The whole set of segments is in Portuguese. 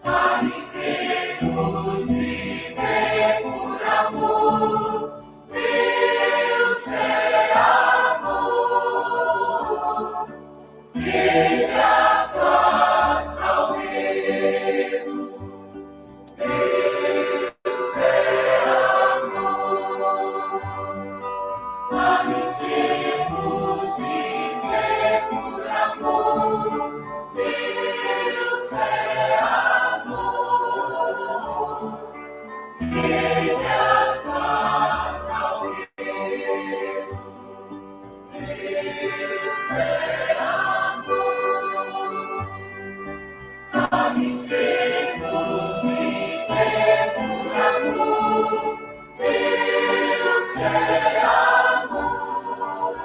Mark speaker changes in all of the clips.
Speaker 1: Parecemos viver por amor, Deus é amor, Ele afasta o medo, Deus é amor. Parecemos viver por amor, Deus é amor, Ele afasta o medo, Deus é amor. Parecemos viver por amor, Deus é amor,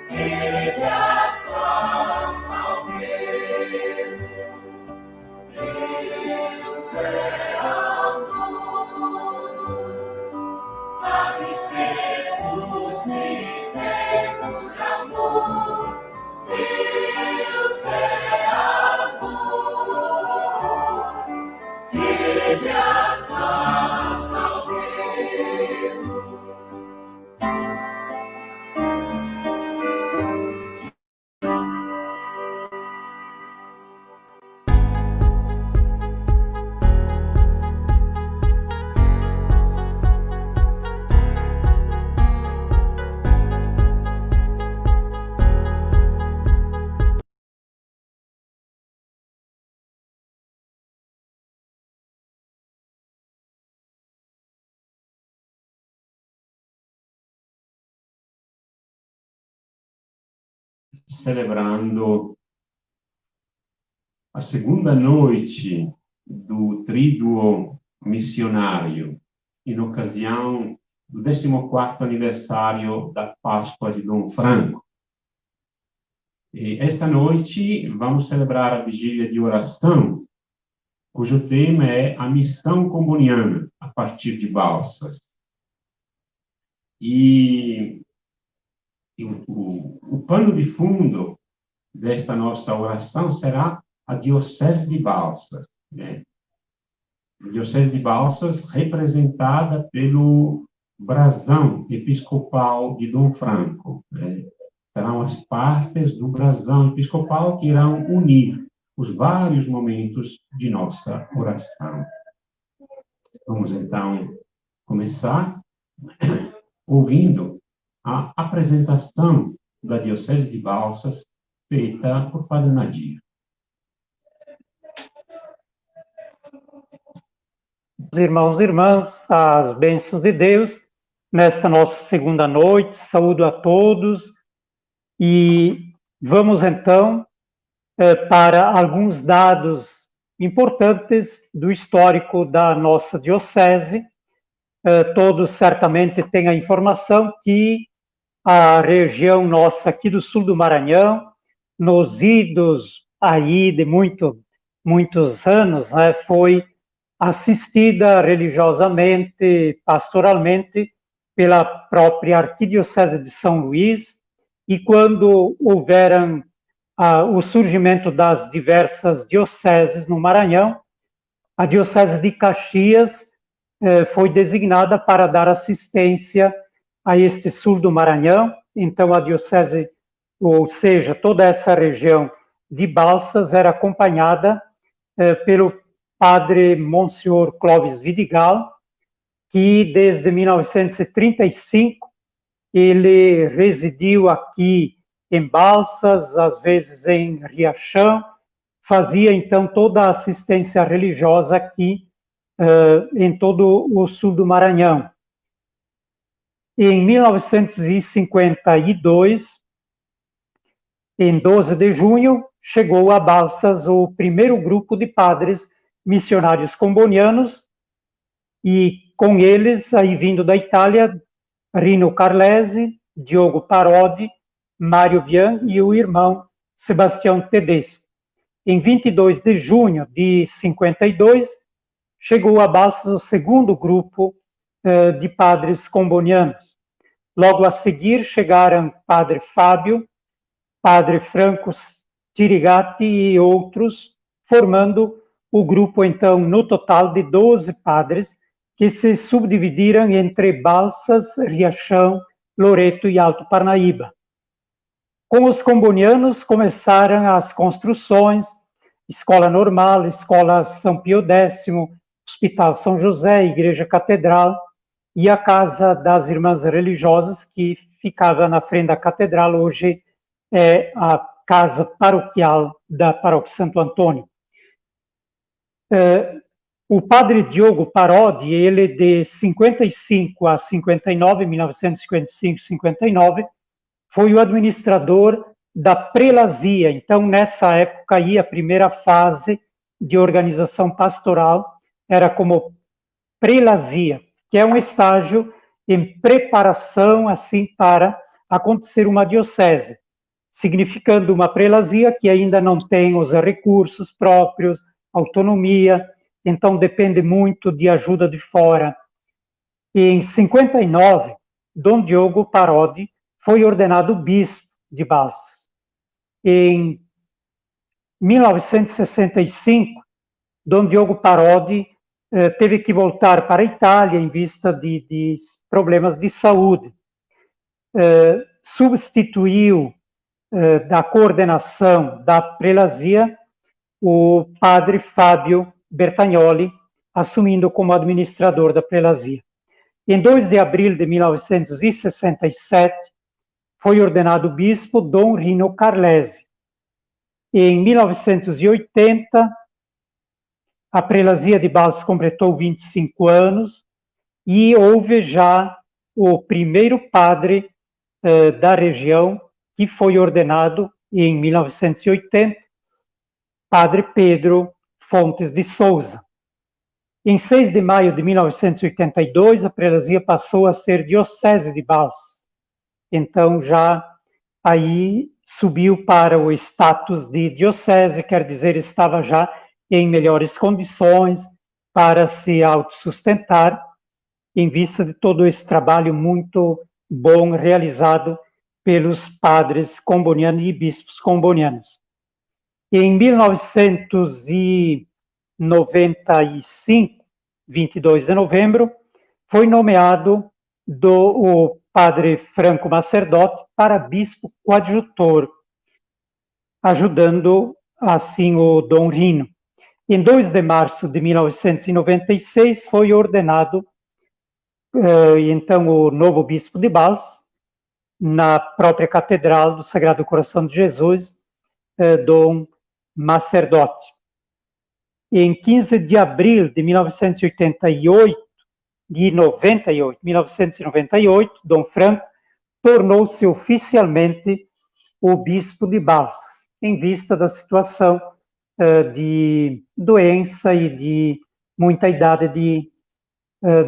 Speaker 1: Ele afasta o medo, Deus é amor. Parecemos viver por amor, Deus é amor, Ele afasta o medo.
Speaker 2: Celebrando a segunda noite do Tríduo Missionário, em ocasião do 14º aniversário da Páscoa de Dom Franco. E esta noite vamos celebrar a vigília de oração, cujo tema é a missão comboniana, a partir de Balsas. E o pano de fundo desta nossa oração será a Diocese de Balsas, né? A Diocese de Balsas representada pelo brasão episcopal de Dom Franco, né? Serão as partes do brasão episcopal que irão unir os vários momentos de nossa oração. Vamos, então, começar ouvindo a apresentação da Diocese de Balsas, feita por Padre Nadir.
Speaker 3: Irmãos e irmãs, as bênçãos de Deus, nesta nossa segunda noite, saúdo a todos, e vamos então para alguns dados importantes do histórico da nossa Diocese. Todos certamente têm a informação que a região nossa aqui do sul do Maranhão, nos idos aí de muitos anos, né, foi assistida religiosamente, pastoralmente, pela própria Arquidiocese de São Luís, e quando houveram o surgimento das diversas dioceses no Maranhão, a Diocese de Caxias foi designada para dar assistência a este sul do Maranhão. Então a diocese, ou seja, toda essa região de Balsas era acompanhada pelo padre Monsenhor Clóvis Vidigal, que desde 1935 ele residiu aqui em Balsas, às vezes em Riachão, fazia então toda a assistência religiosa aqui em todo o sul do Maranhão. Em 1952, em 12 de junho, chegou a Balsas o primeiro grupo de padres missionários combonianos, e com eles, aí vindo da Itália, Rino Carlesi, Diogo Parodi, Mário Vian e o irmão Sebastião Tedesco. Em 22 de junho de 52, chegou a Balsas o segundo grupo de padres combonianos. Logo a seguir chegaram Padre Fábio, Padre Franco Tirigati e outros, formando o grupo, então, no total de 12 padres, que se subdividiram entre Balsas, Riachão, Loreto e Alto Parnaíba. Com os combonianos começaram as construções, Escola Normal, Escola São Pio X, Hospital São José, Igreja Catedral e a Casa das Irmãs Religiosas, que ficava na frente da catedral, hoje é a casa paroquial da Paróquia Santo Antônio. O padre Diogo Parodi, ele de 55 a 59, 1955-59, foi o administrador da prelazia. Então, nessa época aí, a primeira fase de organização pastoral era como prelazia, que é um estágio em preparação, assim, para acontecer uma diocese, significando uma prelazia que ainda não tem os recursos próprios, autonomia, então depende muito de ajuda de fora. E em 59, Dom Diogo Parodi foi ordenado bispo de Balsas. Em 1965, Dom Diogo Parodi teve que voltar para a Itália em vista de problemas de saúde. Substituiu da coordenação da prelazia o padre Fábio Bertagnoli, assumindo como administrador da prelazia. Em 2 de abril de 1967, foi ordenado bispo Dom Rino Carlesi. Em 1980, a prelazia de Balsas completou 25 anos e houve já o primeiro padre da região que foi ordenado em 1980, Padre Pedro Fontes de Souza. Em 6 de maio de 1982, a prelazia passou a ser diocese de Balsas. Então, já aí subiu para o status de diocese, quer dizer, estava já em melhores condições para se autossustentar, em vista de todo esse trabalho muito bom realizado pelos padres combonianos e bispos combonianos. Em 1995, 22 de novembro, foi nomeado o padre Franco Macerdotti para bispo coadjutor, ajudando assim o Dom Rino. Em 2 de março de 1996, foi ordenado então o novo bispo de Balsas, na própria Catedral do Sagrado Coração de Jesus, Dom Macerdotti. Em 15 de abril de 1998, Dom Franco tornou-se oficialmente o bispo de Balsas, em vista da situação de doença e de muita idade de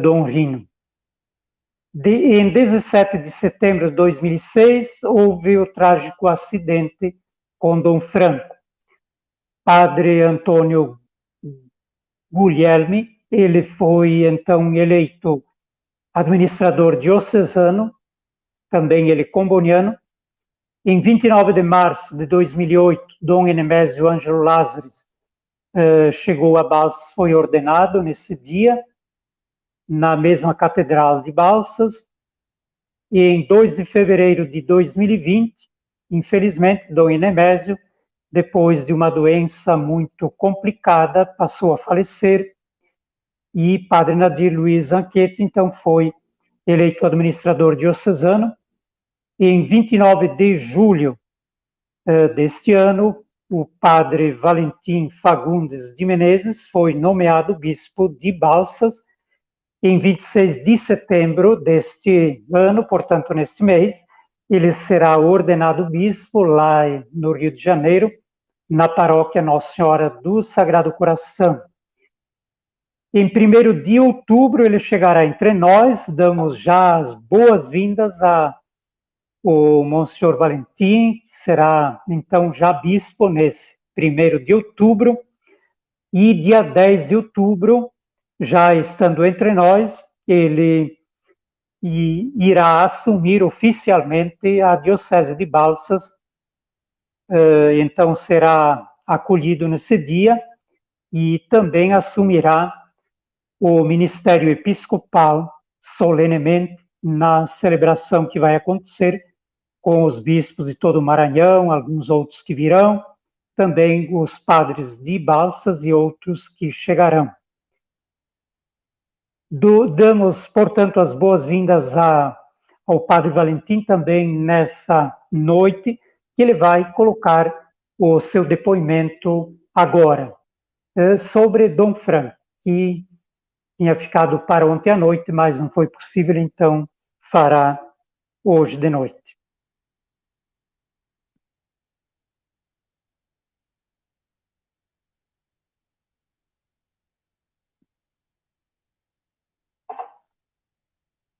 Speaker 3: Dom Rino. Em 17 de setembro de 2006, houve o trágico acidente com Dom Franco. Padre Antônio Guglielmi, ele foi então eleito administrador diocesano, também ele comboniano. Em 29 de março de 2008, Dom Enemésio Ângelo Lázares chegou a Balsas, foi ordenado nesse dia, na mesma Catedral de Balsas. E em 2 de fevereiro de 2020, infelizmente, Dom Enemésio, depois de uma doença muito complicada, passou a falecer, e Padre Nadir Luiz Anquete, então, foi eleito administrador diocesano. E em 29 de julho deste ano, o Padre Valentim Fagundes de Menezes foi nomeado bispo de Balsas. Em 26 de setembro deste ano, portanto, neste mês, ele será ordenado bispo lá no Rio de Janeiro, na paróquia Nossa Senhora do Sagrado Coração. Em 1º de outubro, ele chegará entre nós. Damos já as boas-vindas ao Monsenhor Valentim, que será, então, já bispo nesse 1º de outubro. E dia 10 de outubro, já estando entre nós, ele irá assumir oficialmente a Diocese de Balsas, então será acolhido nesse dia e também assumirá o ministério episcopal solenemente na celebração que vai acontecer com os bispos de todo o Maranhão, alguns outros que virão, também os padres de Balsas e outros que chegarão. Damos, portanto, as boas-vindas ao Padre Valentim também nessa noite, que ele vai colocar o seu depoimento agora, sobre Dom Franco, que tinha ficado para ontem à noite, mas não foi possível, então fará hoje de noite.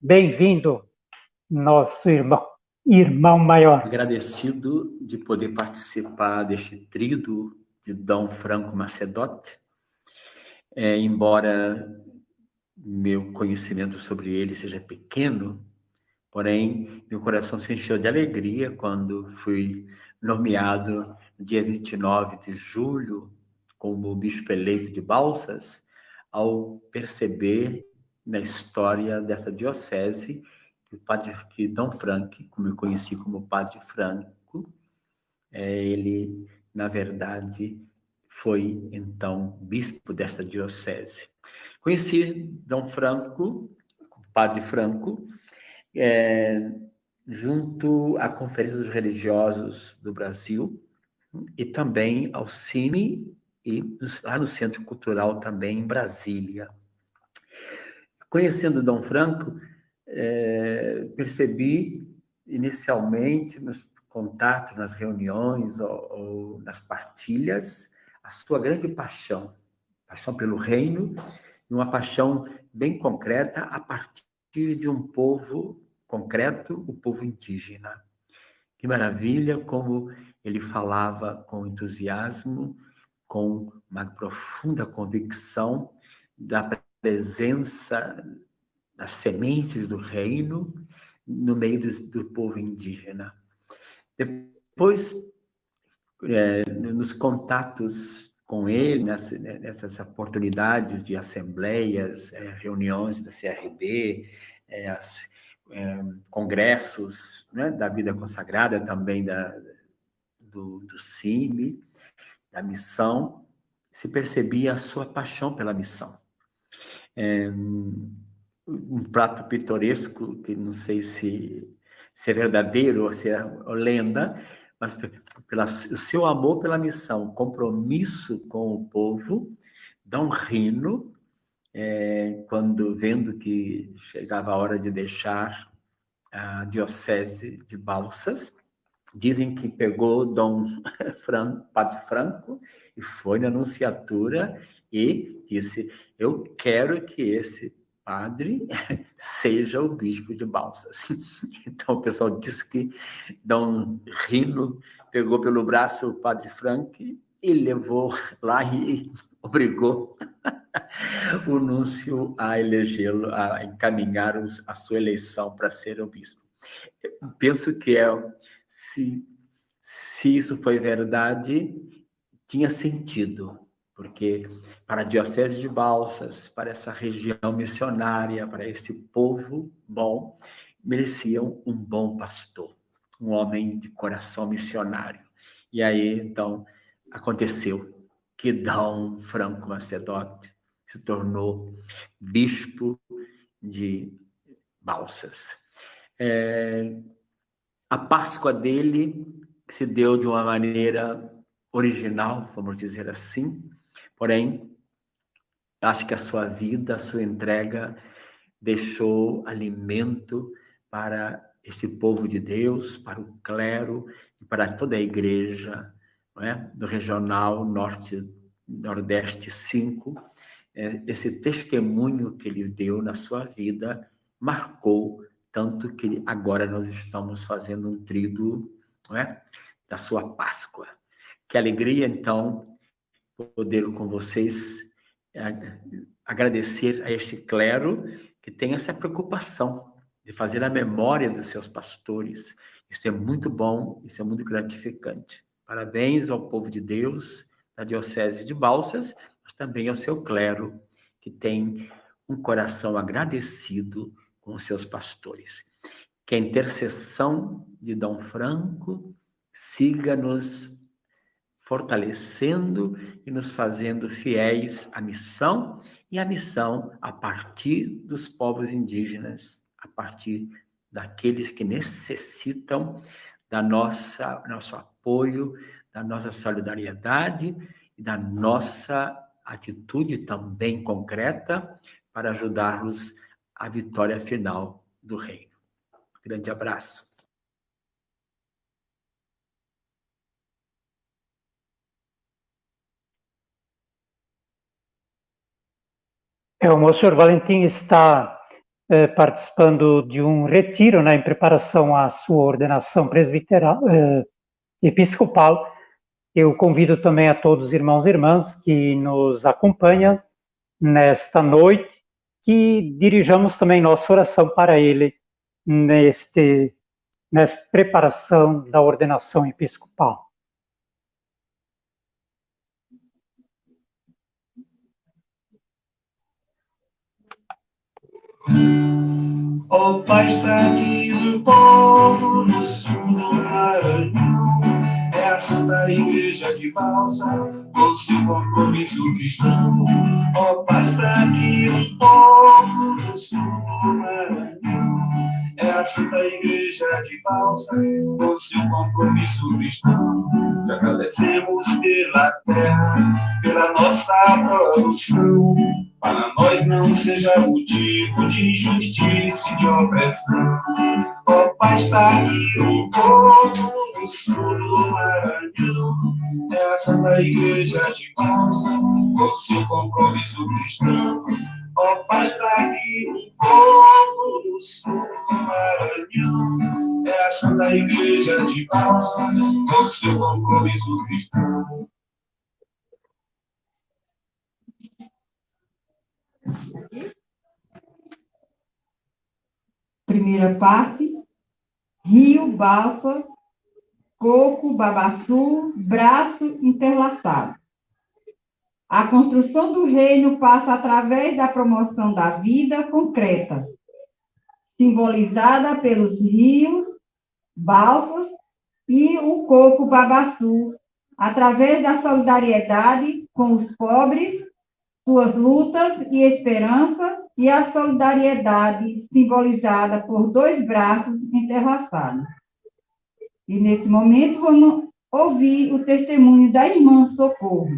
Speaker 3: Bem-vindo, nosso irmão maior.
Speaker 4: Agradecido de poder participar deste tríduo de Dom Franco Macedotti, embora meu conhecimento sobre ele seja pequeno, porém meu coração se encheu de alegria quando fui nomeado no dia 29 de julho como bispo eleito de Balsas, ao perceber na história dessa diocese que Dom Franco, como eu conheci como Padre Franco, ele, na verdade, foi, então, bispo desta diocese. Conheci Dom Franco, Padre Franco, junto à Conferência dos Religiosos do Brasil e também ao Cine e lá no Centro Cultural também em Brasília. Conhecendo Dom Franco, percebi inicialmente nos contatos, nas reuniões ou nas partilhas, a sua grande paixão pelo reino, e uma paixão bem concreta a partir de um povo concreto, o povo indígena. Que maravilha como ele falava com entusiasmo, com uma profunda convicção da presença das sementes do reino no meio do povo indígena. Depois, nos contatos com ele, nessas oportunidades de assembleias, reuniões da CRB, congressos, né, da vida consagrada, também do CIMI, da missão, se percebia a sua paixão pela missão. Um prato pitoresco, que não sei se é verdadeiro ou se é lenda, mas o seu amor pela missão, compromisso com o povo, Dom Rino, quando vendo que chegava a hora de deixar a diocese de Balsas, dizem que pegou Padre Franco e foi na nunciatura e disse: eu quero que esse padre seja o bispo de Balsas. Então o pessoal diz que Dom Rino pegou pelo braço o Padre Franco e levou lá e obrigou o núncio a elegê-lo, a encaminhar a sua eleição para ser o bispo. Eu penso que se isso foi verdade, tinha sentido, porque para a Diocese de Balsas, para essa região missionária, para esse povo bom, mereciam um bom pastor, um homem de coração missionário. E aí, então, aconteceu que Dom Franco Macedotti se tornou bispo de Balsas. A Páscoa dele se deu de uma maneira original, vamos dizer assim, porém, acho que a sua vida, a sua entrega, deixou alimento para esse povo de Deus, para o clero e para toda a igreja, não é? Do Regional Nordeste 5. Esse testemunho que ele deu na sua vida marcou tanto que agora nós estamos fazendo um tríduo, não é? Da sua Páscoa. Que alegria, então, poder com vocês agradecer a este clero que tem essa preocupação de fazer a memória dos seus pastores. Isso é muito bom, isso é muito gratificante. Parabéns ao povo de Deus, da Diocese de Balsas, mas também ao seu clero, que tem um coração agradecido com os seus pastores. Que a intercessão de Dom Franco siga nos fortalecendo e nos fazendo fiéis à missão, e à missão a partir dos povos indígenas, a partir daqueles que necessitam da nosso apoio, da nossa solidariedade e da nossa atitude também concreta para ajudá-los à vitória final do reino. Grande abraço.
Speaker 3: O Monsenhor Valentim está participando de um retiro, né, em preparação à sua ordenação presbiteral, episcopal. Eu convido também a todos os irmãos e irmãs que nos acompanham nesta noite, que dirijamos também nossa oração para ele nesta preparação da ordenação episcopal.
Speaker 1: Ó Pai, está aqui um povo do sul do Maranhão, é a Santa Igreja de Balsa, com seu compromisso cristão. Ó Pai, está aqui um povo do sul do Maranhão, é a Santa Igreja de Balsa, com seu compromisso cristão. Te agradecemos pela terra, pela nossa produção, para nós não seja motivo de injustiça e de opressão. Ó Pai, está aqui o povo do sul do Maranhão, é a Santa Igreja de Balsa, com seu compromisso cristão. Ó Pai, está aqui o povo do sul do Maranhão, é a Santa Igreja de Balsa, com seu compromisso cristão.
Speaker 5: Primeira parte: rio, balsa, coco, babaçu, braço interlaçado. A construção do reino passa através da promoção da vida concreta, simbolizada pelos rios, balsas e o coco babaçu, através da solidariedade com os pobres, suas lutas e esperança, e a solidariedade simbolizada por dois braços entrelaçados. E nesse momento vamos ouvir o testemunho da irmã Socorro.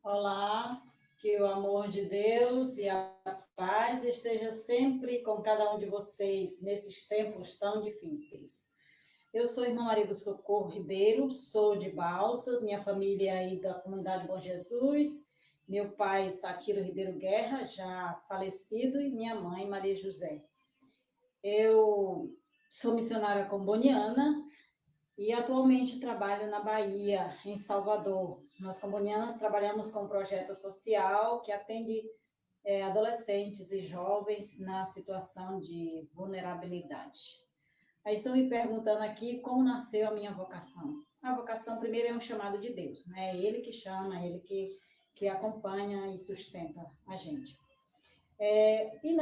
Speaker 6: Olá, que o amor de Deus e a paz esteja sempre com cada um de vocês nesses tempos tão difíceis. Eu sou irmã Maria do Socorro Ribeiro, sou de Balsas, minha família é aí da comunidade Bom Jesus, meu pai Satiro Ribeiro Guerra, já falecido, e minha mãe Maria José. Eu sou missionária comboniana e atualmente trabalho na Bahia, em Salvador. Nós, combonianas, trabalhamos com um projeto social que atende adolescentes e jovens na situação de vulnerabilidade. Aí estão me perguntando aqui como nasceu a minha vocação. A vocação, primeiro, é um chamado de Deus, né? É Ele que chama, é Ele que acompanha e sustenta a gente. E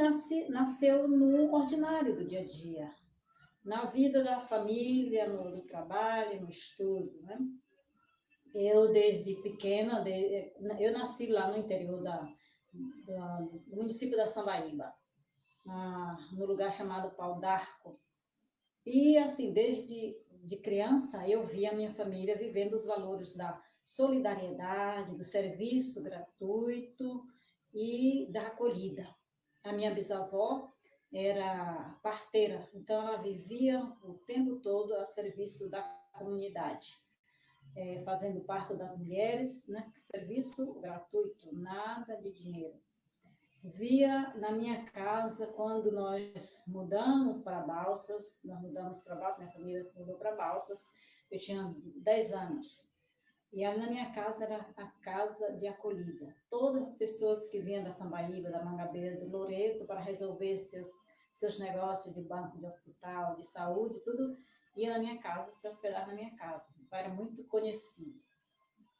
Speaker 6: nasceu no ordinário do dia a dia, na vida da família, no trabalho, no estudo, né? Eu, desde pequena, eu nasci lá no interior do município da Sambaíba, no lugar chamado Pau d'Arco. E, assim, desde de criança, eu via a minha família vivendo os valores da solidariedade, do serviço gratuito e da acolhida. A minha bisavó era parteira, então ela vivia o tempo todo a serviço da comunidade, fazendo parte das mulheres, né? Serviço gratuito, nada de dinheiro. via na minha casa, quando nós mudamos para Balsas, minha família se mudou para Balsas, eu tinha 10 anos. E ali na minha casa era a casa de acolhida. Todas as pessoas que vinham da Sambaíba, da Mangabeira, do Loreto, para resolver seus negócios de banco, de hospital, de saúde, tudo ia na minha casa, se hospedava na minha casa. Meu pai era muito conhecido.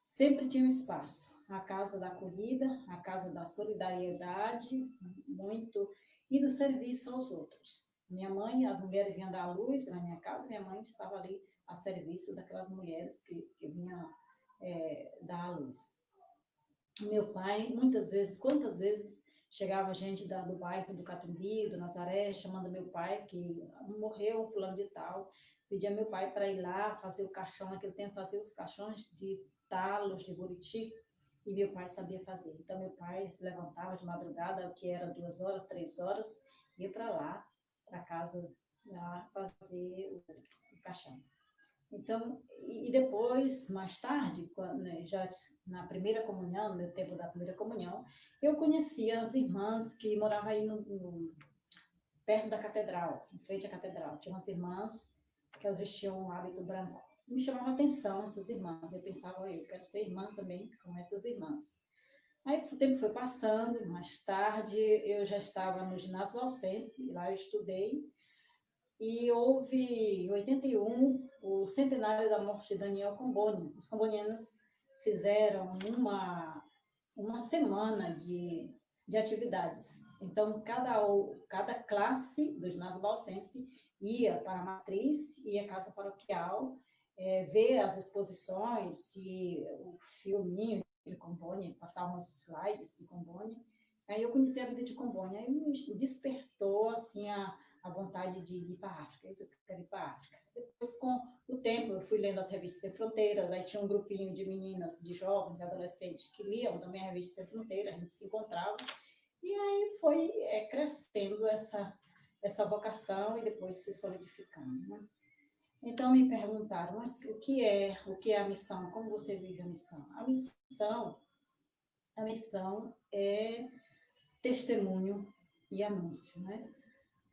Speaker 6: Sempre tinha um espaço. A casa da acolhida, a casa da solidariedade, muito, e do serviço aos outros. Minha mãe, as mulheres vinham dar luz na minha casa, minha mãe estava ali a serviço daquelas mulheres que vinham dar à luz. Meu pai, muitas vezes, quantas vezes chegava gente do bairro do Catumbi, do Nazaré, chamando meu pai, que morreu fulano de tal, pedia meu pai para ir lá fazer o caixão, naquele tempo fazia os caixões de talos, de buriti, e meu pai sabia fazer. Então meu pai se levantava de madrugada, que era 2 horas, 3 horas, ia para lá, para casa, lá fazer o caixão. Então, e depois, mais tarde, quando, né, já na primeira comunhão, no meu tempo da primeira comunhão, eu conhecia as irmãs que moravam aí perto da catedral, em frente à catedral. Tinha umas irmãs que elas vestiam um hábito branco. Me chamava a atenção essas irmãs. Eu pensava, eu quero ser irmã também com essas irmãs. Aí o tempo foi passando, mais tarde eu já estava no ginásio valsense, lá eu estudei, e houve, em 81, o centenário da morte de Daniel Comboni. Os combonianos fizeram uma semana de atividades. Então, cada classe do ginásio valsense ia para a matriz, ia à casa paroquial, ver as exposições e o filminho de Comboni, passavam os slides de Comboni. Aí eu conheci a vida de Comboni, aí me despertou assim, a vontade de ir para a África, eu quero ir para a África. Depois, com o tempo, eu fui lendo as revistas Sem Fronteiras, aí tinha um grupinho de meninas, de jovens, adolescentes, que liam também a revista Sem Fronteiras, a gente se encontrava, e aí foi crescendo essa vocação e depois se solidificando, né? Então, me perguntaram, mas o que é a missão? Como você vive a missão? A missão é testemunho e anúncio, né?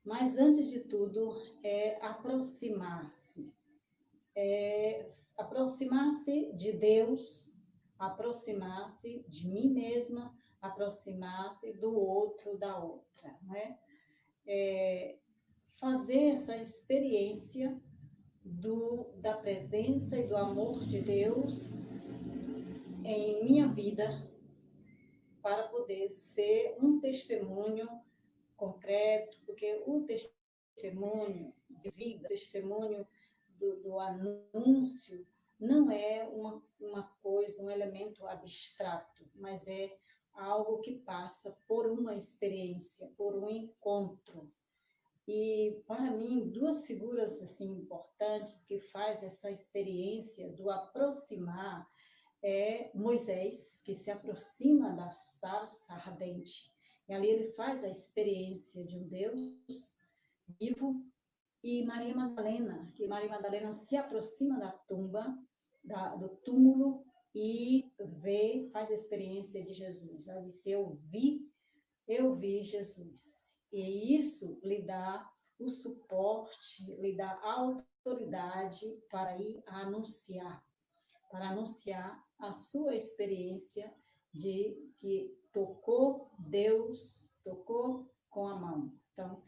Speaker 6: Mas, antes de tudo, é aproximar-se. Aproximar-se de Deus, aproximar-se de mim mesma, aproximar-se do outro, da outra, né? Fazer essa experiência da presença e do amor de Deus em minha vida, para poder ser um testemunho concreto, porque o testemunho de vida, o testemunho do anúncio, não é uma coisa, um elemento abstrato, mas é algo que passa por uma experiência, por um encontro. E, para mim, 2 figuras assim, importantes que faz essa experiência do aproximar é Moisés, que se aproxima da sarça ardente. E ali ele faz a experiência de um Deus vivo. E Maria Madalena, que Maria Madalena se aproxima da tumba, do túmulo, e faz a experiência de Jesus. Ela disse, eu vi Jesus. E isso lhe dá o suporte, lhe dá a autoridade para ir anunciar a sua experiência de que Deus tocou com a mão. Então,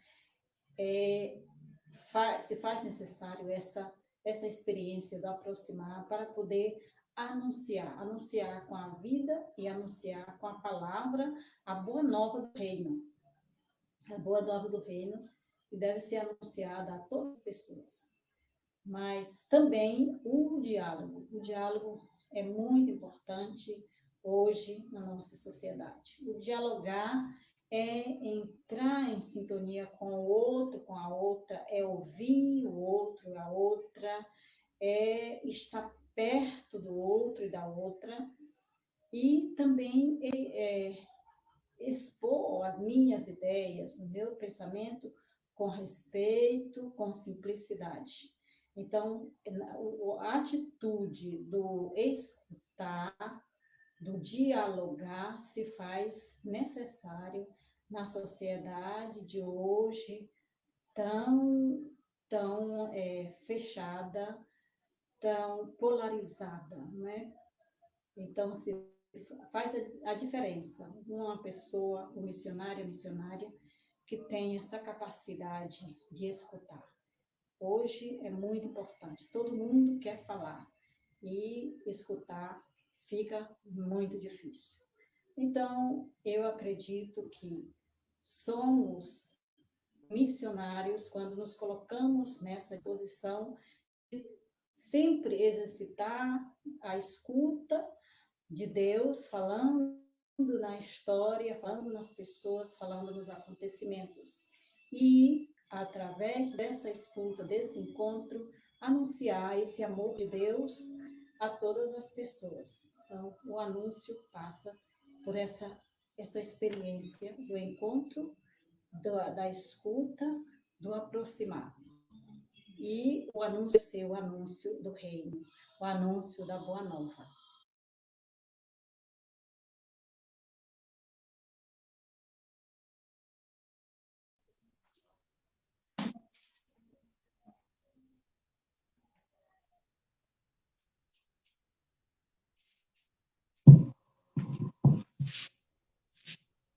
Speaker 6: se faz necessário essa experiência do aproximar para poder anunciar com a vida e anunciar com a palavra a boa nova do reino. A boa nova do reino, que deve ser anunciada a todas as pessoas. Mas também o diálogo. O diálogo é muito importante hoje na nossa sociedade. O dialogar é entrar em sintonia com o outro, com a outra, é ouvir o outro, a outra, é estar perto do outro e da outra, e também expor as minhas ideias, o meu pensamento com respeito, com simplicidade. Então, a atitude do escutar, do dialogar, se faz necessário na sociedade de hoje, tão fechada, tão polarizada, não é? Então, se faz a diferença uma pessoa, um missionária, missionária, que tem essa capacidade de escutar. Hoje é muito importante, todo mundo quer falar, e escutar fica muito difícil. Então, eu acredito que somos missionários quando nos colocamos nessa posição de sempre exercitar a escuta de Deus, falando na história, falando nas pessoas, falando nos acontecimentos. E, através dessa escuta, desse encontro, anunciar esse amor de Deus a todas as pessoas. Então, o anúncio passa por essa experiência do encontro, da escuta, do aproximar. E o anúncio ser o anúncio do reino, o anúncio da boa nova.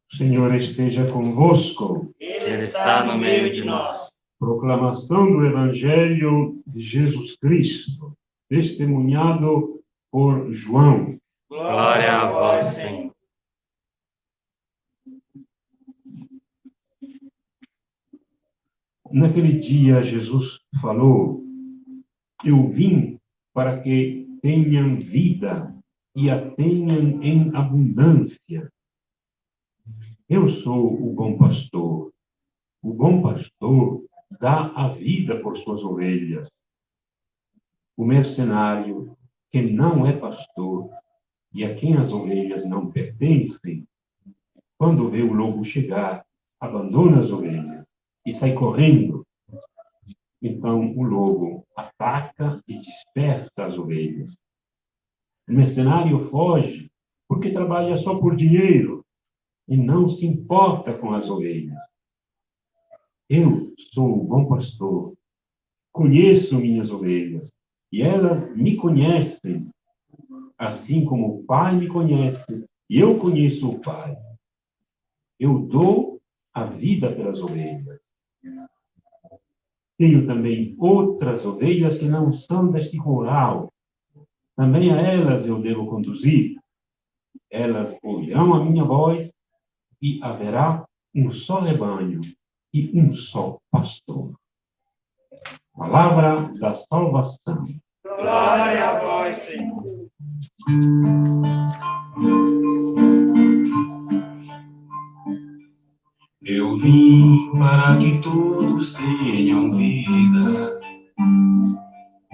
Speaker 2: O Senhor esteja convosco.
Speaker 7: Ele está no meio de nós.
Speaker 2: Proclamação do Evangelho de Jesus Cristo, testemunhado por João.
Speaker 7: Glória a vós, Senhor.
Speaker 2: Naquele dia, Jesus falou: eu vim para que tenham vida e a tenham em abundância. Eu sou o bom pastor. O bom pastor dá a vida por suas ovelhas. O mercenário, que não é pastor e a quem as ovelhas não pertencem, quando vê o lobo chegar, abandona as ovelhas e sai correndo. Então o lobo ataca e dispersa as ovelhas. O mercenário foge porque trabalha só por dinheiro e não se importa com as ovelhas. Eu sou o bom pastor, conheço minhas ovelhas e elas me conhecem, assim como o Pai me conhece e eu conheço o Pai. Eu dou a vida pelas ovelhas. Tenho também outras ovelhas que não são deste curral. Também a elas eu devo conduzir. Elas ouvirão a minha voz e haverá um só rebanho e um só pastor. Palavra da salvação.
Speaker 7: Glória a vós, Senhor.
Speaker 1: Eu vim para que todos tenham vida,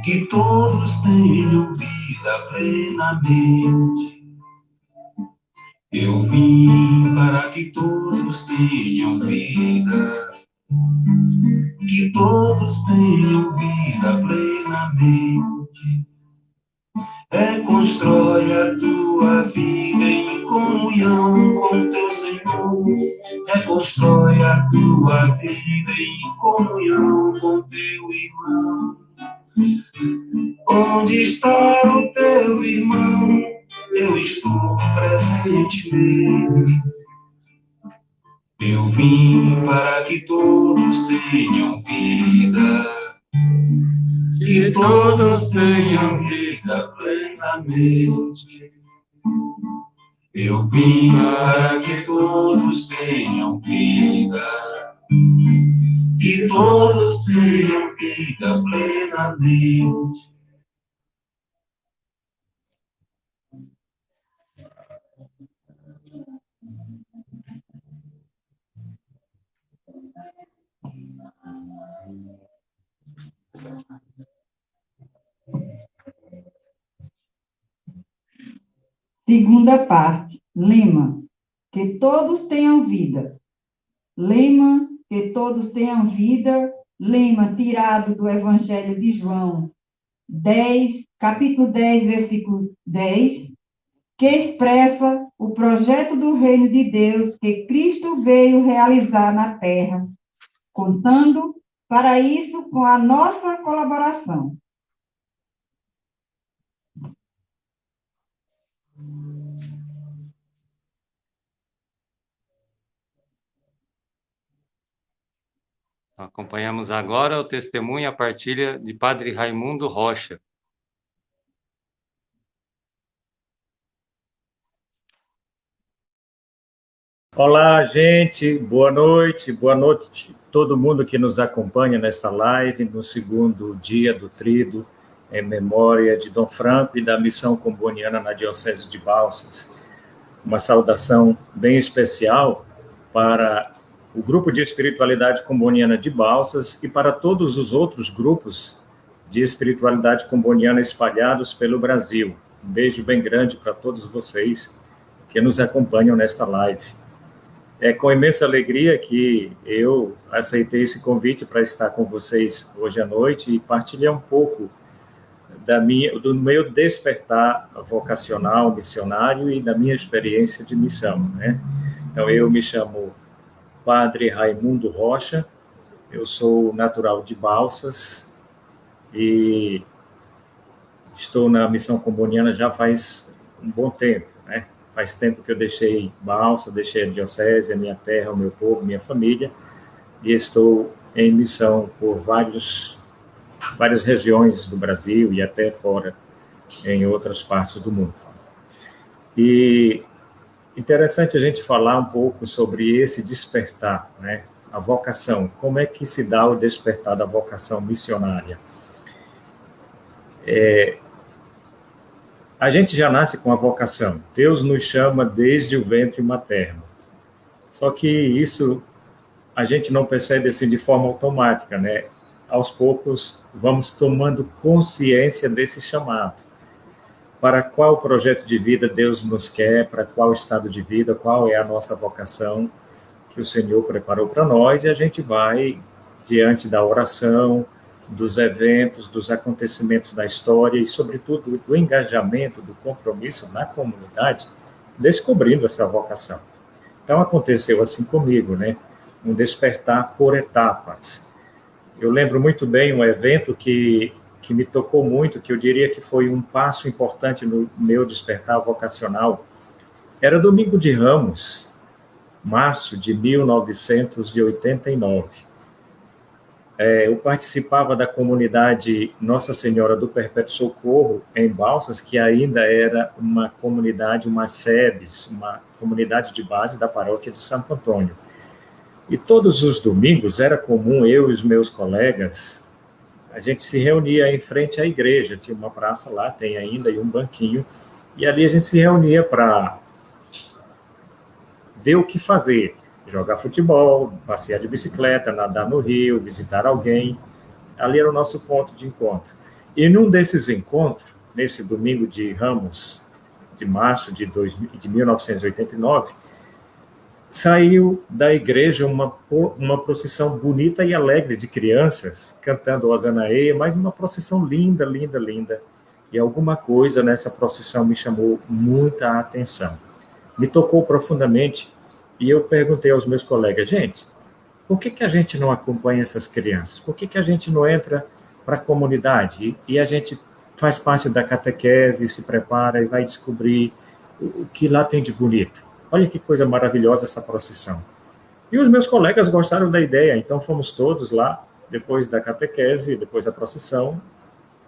Speaker 1: que todos tenham vida plenamente. Eu vim para que todos tenham vida, que todos tenham vida plenamente. Reconstrói a tua vida em comunhão com teu Senhor. Reconstrói a tua vida em comunhão com teu irmão. Onde está o teu irmão? Eu estou presente nele. Eu vim para que todos tenham vida, que todos tenham vida plenamente. Eu vim para que todos tenham vida, que todos tenham vida plenamente.
Speaker 5: Segunda parte, lema, que todos tenham vida. Lema, que todos tenham vida, lema tirado do Evangelho de João 10, capítulo 10, versículo 10, que expressa o projeto do reino de Deus que Cristo veio realizar na terra, contando para isso com a nossa colaboração.
Speaker 7: Acompanhamos agora o testemunho e a partilha de Padre Raimundo Rocha.
Speaker 8: Olá, gente, boa noite todo mundo que nos acompanha nesta live, no segundo dia do Tríduo, em memória de Dom Franco e da Missão Comboniana na Diocese de Balsas. Uma saudação bem especial para o Grupo de Espiritualidade Comboniana de Balsas e para todos os outros grupos de espiritualidade comboniana espalhados pelo Brasil. Um beijo bem grande para todos vocês que nos acompanham nesta live. É com imensa alegria que eu aceitei esse convite para estar com vocês hoje à noite e partilhar um pouco do meu despertar vocacional, missionário e da minha experiência de missão, né? Então, eu me chamo Padre Raimundo Rocha, eu sou natural de Balsas e estou na Missão Comboniana já faz um bom tempo, né? Faz tempo que eu deixei Balsas, deixei a diocese, a minha terra, o meu povo, minha família, e estou em missão por várias regiões do Brasil e até fora, em outras partes do mundo. E interessante a gente falar um pouco sobre esse despertar, né? A vocação, como é que se dá o despertar da vocação missionária? A gente já nasce com a vocação. Deus nos chama desde o ventre materno. Só que isso a gente não percebe assim de forma automática, né? Aos poucos vamos tomando consciência desse chamado. Para qual projeto de vida Deus nos quer, para qual estado de vida, qual é a nossa vocação que o Senhor preparou para nós, e a gente vai diante da oração, dos eventos, dos acontecimentos da história e, sobretudo, do engajamento, do compromisso na comunidade, descobrindo essa vocação. Então, aconteceu assim comigo, né? Um despertar por etapas. Eu lembro muito bem um evento que me tocou muito, que eu diria que foi um passo importante no meu despertar vocacional. Era Domingo de Ramos, março de 1989. Eu participava da comunidade Nossa Senhora do Perpétuo Socorro, em Balsas, que ainda era uma comunidade, uma SEBS, uma comunidade de base da paróquia de Santo Antônio. E todos os domingos era comum eu e os meus colegas, a gente se reunia em frente à igreja, tinha uma praça lá, tem ainda, e um banquinho, e ali a gente se reunia para ver o que fazer. Jogar futebol, passear de bicicleta, nadar no rio, visitar alguém. Ali era o nosso ponto de encontro. E num desses encontros, nesse Domingo de Ramos, de março de 1989, saiu da igreja uma procissão bonita e alegre de crianças, cantando Hosanaê, mas uma procissão linda, linda, linda. E alguma coisa nessa procissão me chamou muita atenção. Me tocou profundamente. E eu perguntei aos meus colegas, gente, por que a gente não acompanha essas crianças? Por que a gente não entra para a comunidade e a gente faz parte da catequese, se prepara e vai descobrir o que lá tem de bonito? Olha que coisa maravilhosa essa procissão. E os meus colegas gostaram da ideia, então fomos todos lá, depois da catequese, depois da procissão,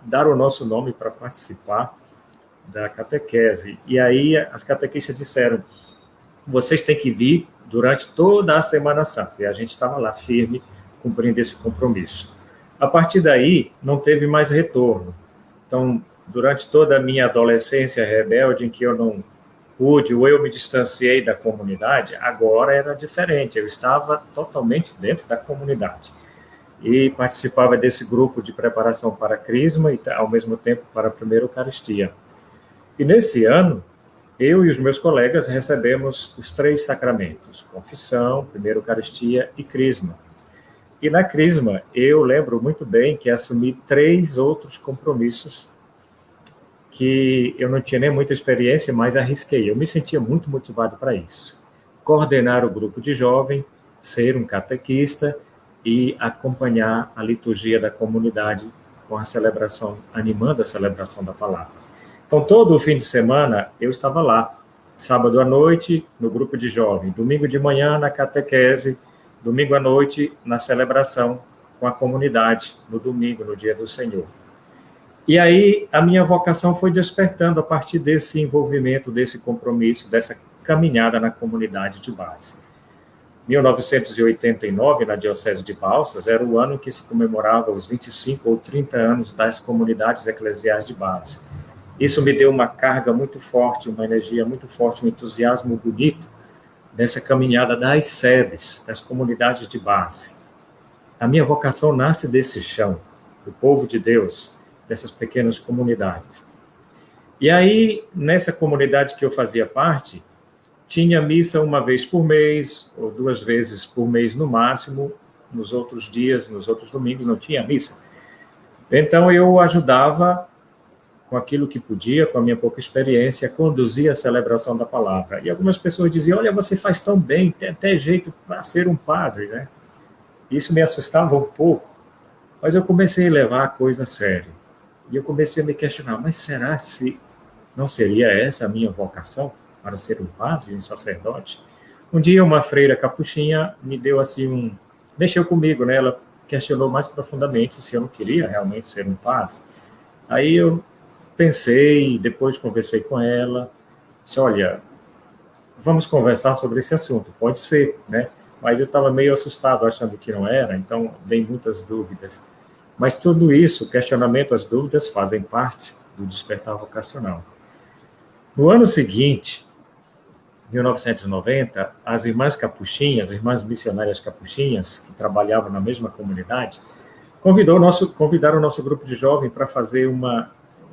Speaker 8: dar o nosso nome para participar da catequese. E aí as catequistas disseram, vocês têm que vir durante toda a Semana Santa. E a gente estava lá firme, cumprindo esse compromisso. A partir daí, não teve mais retorno. Então, durante toda a minha adolescência rebelde, em que eu não pude, ou eu me distanciei da comunidade, agora era diferente. Eu estava totalmente dentro da comunidade. E participava desse grupo de preparação para a Crisma e, ao mesmo tempo, para a primeira Eucaristia. E nesse ano, eu e os meus colegas recebemos os 3 sacramentos, confissão, primeira Eucaristia e Crisma. E na Crisma, eu lembro muito bem que assumi 3 outros compromissos que eu não tinha nem muita experiência, mas arrisquei. Eu me sentia muito motivado para isso. Coordenar o grupo de jovem, ser um catequista e acompanhar a liturgia da comunidade com a celebração, animando a celebração da palavra. Então, todo o fim de semana, eu estava lá. Sábado à noite, no grupo de jovem. Domingo de manhã, na catequese. Domingo à noite, na celebração com a comunidade, no domingo, no dia do Senhor. E aí, a minha vocação foi despertando a partir desse envolvimento, desse compromisso, dessa caminhada na comunidade de base. 1989, na Diocese de Balsas, era o ano em que se comemorava os 25 ou 30 anos das comunidades eclesiais de base. Isso me deu uma carga muito forte, uma energia muito forte, um entusiasmo bonito dessa caminhada das sedes, das comunidades de base. A minha vocação nasce desse chão, do povo de Deus, dessas pequenas comunidades. E aí, nessa comunidade que eu fazia parte, tinha missa uma vez por mês, ou 2 vezes por mês no máximo. Nos outros dias, nos outros domingos, não tinha missa. Então, eu ajudava, com aquilo que podia, com a minha pouca experiência, a conduzir a celebração da palavra. E algumas pessoas diziam, olha, você faz tão bem, tem até jeito para ser um padre, né? Isso me assustava um pouco, mas eu comecei a levar a coisa a sério. E eu comecei a me questionar, mas será se não seria essa a minha vocação para ser um padre, um sacerdote? Um dia uma freira capuchinha me deu assim mexeu comigo, né? Ela questionou mais profundamente se eu não queria realmente ser um padre. Aí eu pensei, depois conversei com ela, disse, olha, vamos conversar sobre esse assunto, pode ser, né? Mas eu estava meio assustado, achando que não era, então dei muitas dúvidas. Mas tudo isso, o questionamento, as dúvidas, fazem parte do despertar vocacional. No ano seguinte, 1990, as irmãs capuchinhas, as irmãs missionárias capuchinhas, que trabalhavam na mesma comunidade, convidaram o nosso grupo de jovem para fazer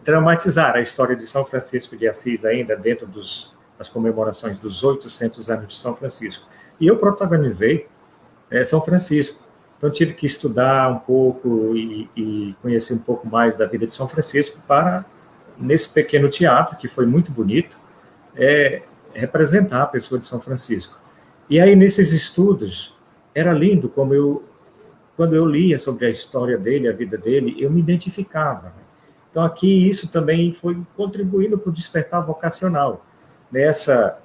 Speaker 8: dramatizar a história de São Francisco de Assis, ainda dentro das comemorações dos 800 anos de São Francisco. E eu protagonizei São Francisco. Então, tive que estudar um pouco e conhecer um pouco mais da vida de São Francisco para, nesse pequeno teatro, que foi muito bonito, representar a pessoa de São Francisco. E aí, nesses estudos, era lindo como quando eu lia sobre a história dele, a vida dele, eu me identificava. Então, aqui, isso também foi contribuindo para o despertar vocacional, essa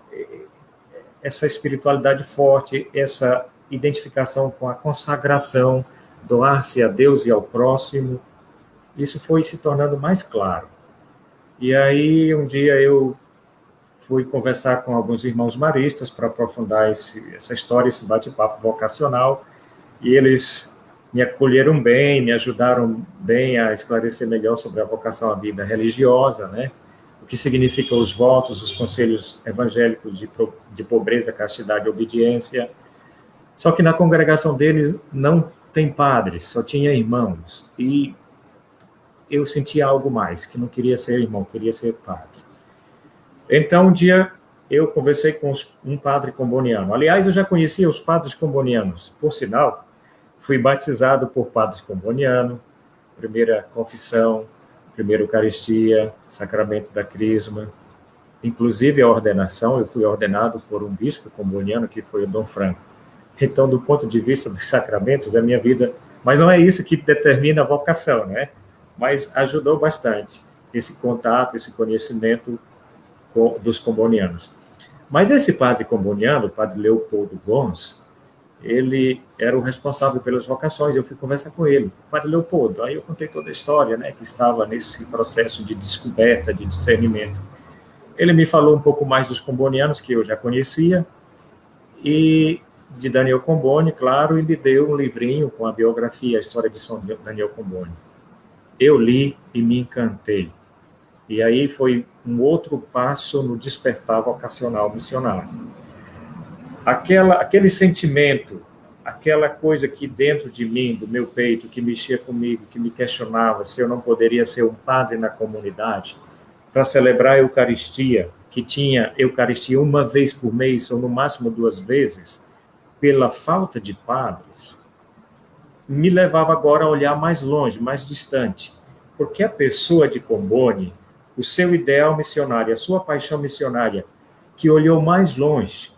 Speaker 8: espiritualidade forte, essa identificação com a consagração, doar-se a Deus e ao próximo, isso foi se tornando mais claro. E aí, um dia eu fui conversar com alguns irmãos maristas para aprofundar essa história, esse bate-papo vocacional, e eles me acolheram bem, me ajudaram bem a esclarecer melhor sobre a vocação à vida religiosa, né? O que significa os votos, os conselhos evangélicos de pobreza, castidade e obediência. Só que na congregação deles não tem padres, só tinha irmãos. E eu sentia algo mais, que não queria ser irmão, queria ser padre. Então, um dia, eu conversei com um padre comboniano. Aliás, eu já conhecia os padres combonianos. Por sinal, fui batizado por padres comboniano, primeira confissão, primeira Eucaristia, sacramento da Crisma. Inclusive, a ordenação, eu fui ordenado por um bispo comboniano, que foi o Dom Franco. Então, do ponto de vista dos sacramentos, a minha vida... Mas não é isso que determina a vocação, né? Mas ajudou bastante esse contato, esse conhecimento dos combonianos. Mas esse padre comboniano, o padre Leopoldo Gomes, ele era o responsável pelas vocações. Eu fui conversar com ele, padre Leopoldo. Aí eu contei toda a história, né, que estava nesse processo de descoberta, de discernimento. Ele me falou um pouco mais dos combonianos, que eu já conhecia, e de Daniel Comboni, claro, e me deu um livrinho com a biografia, a história de São Daniel Comboni. Eu li e me encantei. E aí foi um outro passo no despertar vocacional missionário. Aquele sentimento, aquela coisa que dentro de mim, do meu peito, que mexia comigo, que me questionava se eu não poderia ser um padre na comunidade, para celebrar a Eucaristia, que tinha Eucaristia uma vez por mês, ou no máximo 2 vezes, pela falta de padres, me levava agora a olhar mais longe, mais distante. Porque a pessoa de Comboni o seu ideal missionário, a sua paixão missionária, que olhou mais longe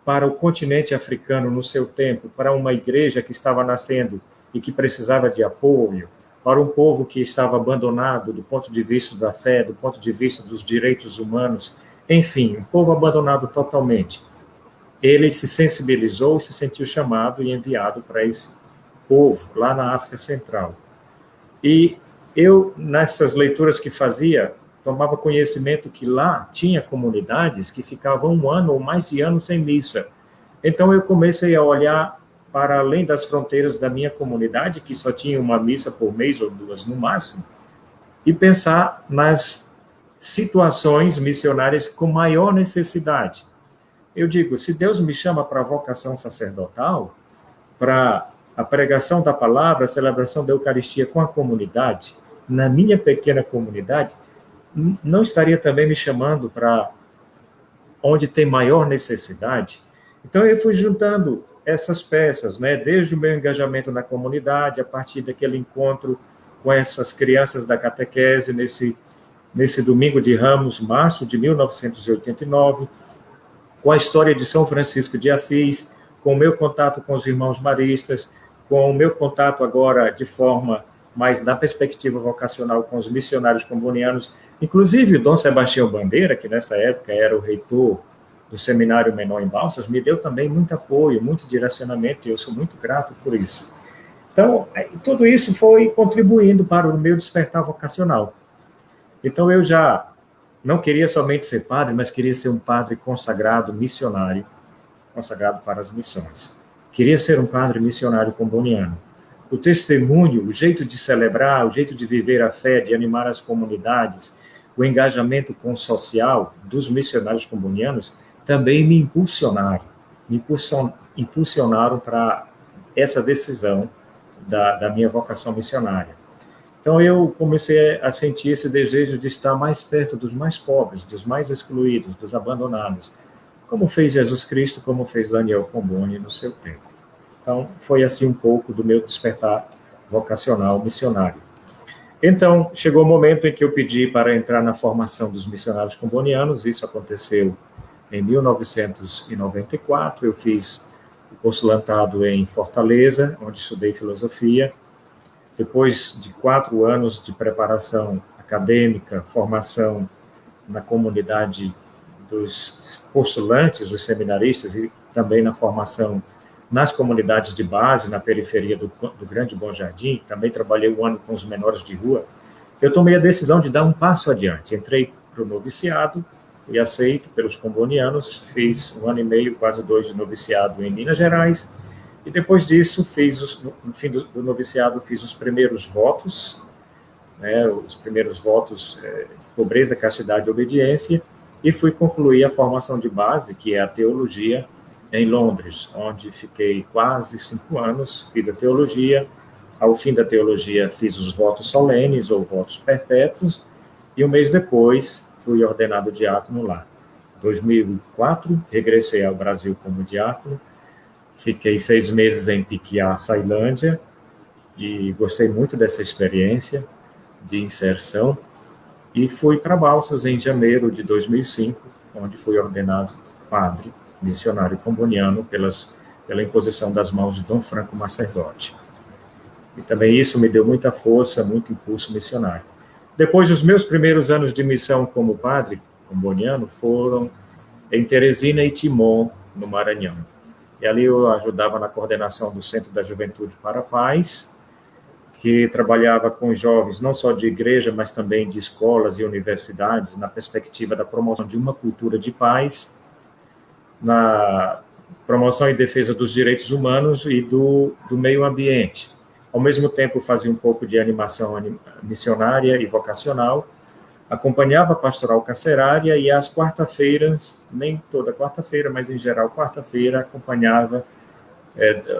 Speaker 8: para o continente africano no seu tempo, para uma igreja que estava nascendo e que precisava de apoio, para um povo que estava abandonado do ponto de vista da fé, do ponto de vista dos direitos humanos, enfim, um povo abandonado totalmente. Ele se sensibilizou, se sentiu chamado e enviado para esse povo, lá na África Central. E eu, nessas leituras que fazia, tomava conhecimento que lá tinha comunidades que ficavam 1 ano ou mais de anos sem missa. Então eu comecei a olhar para além das fronteiras da minha comunidade, que só tinha uma missa por mês ou 2 no máximo, e pensar nas situações missionárias com maior necessidade. Eu digo, se Deus me chama para a vocação sacerdotal, para a pregação da palavra, a celebração da Eucaristia com a comunidade, na minha pequena comunidade, não estaria também me chamando para onde tem maior necessidade? Então, eu fui juntando essas peças, né? Desde o meu engajamento na comunidade, a partir daquele encontro com essas crianças da catequese, nesse domingo de Ramos, março de 1989, com a história de São Francisco de Assis, com o meu contato com os irmãos maristas, com o meu contato agora de forma mais na perspectiva vocacional com os missionários combonianos, inclusive o Dom Sebastião Bandeira, que nessa época era o reitor do Seminário Menor em Balsas, me deu também muito apoio, muito direcionamento, e eu sou muito grato por isso. Então, tudo isso foi contribuindo para o meu despertar vocacional. Então, eu já não queria somente ser padre, mas queria ser um padre consagrado, missionário, consagrado para as missões. Queria ser um padre missionário comboniano. O testemunho, o jeito de celebrar, o jeito de viver a fé, de animar as comunidades, o engajamento com o social dos missionários combonianos também me impulsionaram para essa decisão da minha vocação missionária. Então, eu comecei a sentir esse desejo de estar mais perto dos mais pobres, dos mais excluídos, dos abandonados, como fez Jesus Cristo, como fez Daniel Comboni no seu tempo. Então, foi assim um pouco do meu despertar vocacional missionário. Então, chegou o momento em que eu pedi para entrar na formação dos missionários combonianos. Isso aconteceu em 1994. Eu fiz o postulantado em Fortaleza, onde estudei filosofia. Depois de 4 anos de preparação acadêmica, formação na comunidade dos postulantes, dos seminaristas, e também na formação nas comunidades de base, na periferia do Grande Bom Jardim, também trabalhei 1 ano com os menores de rua, eu tomei a decisão de dar um passo adiante. Entrei para o noviciado, fui aceito pelos combonianos, fiz 1 ano e meio, quase 2 de noviciado em Minas Gerais, e depois disso, no fim do noviciado, fiz os primeiros votos, né, pobreza, castidade e obediência, e fui concluir a formação de base, que é a teologia, em Londres, onde fiquei quase 5 anos, fiz a teologia. Ao fim da teologia, fiz os votos solenes, ou votos perpétuos, e 1 mês depois, fui ordenado diácono lá. Em 2004, regressei ao Brasil como diácono, fiquei 6 meses em Piquiá, Ceilândia, e gostei muito dessa experiência de inserção, e fui para Balsas em janeiro de 2005, onde fui ordenado padre, missionário comboniano, pela imposição das mãos de Dom Franco Macerdote. E também isso me deu muita força, muito impulso missionário. Depois, os meus primeiros anos de missão como padre comboniano foram em Teresina e Timon, no Maranhão. E ali eu ajudava na coordenação do Centro da Juventude para a Paz, que trabalhava com jovens não só de igreja, mas também de escolas e universidades, na perspectiva da promoção de uma cultura de paz, na promoção e defesa dos direitos humanos e do meio ambiente. Ao mesmo tempo, fazia um pouco de animação missionária e vocacional, acompanhava a pastoral carcerária e às quarta-feiras, nem toda quarta-feira, mas em geral quarta-feira, acompanhava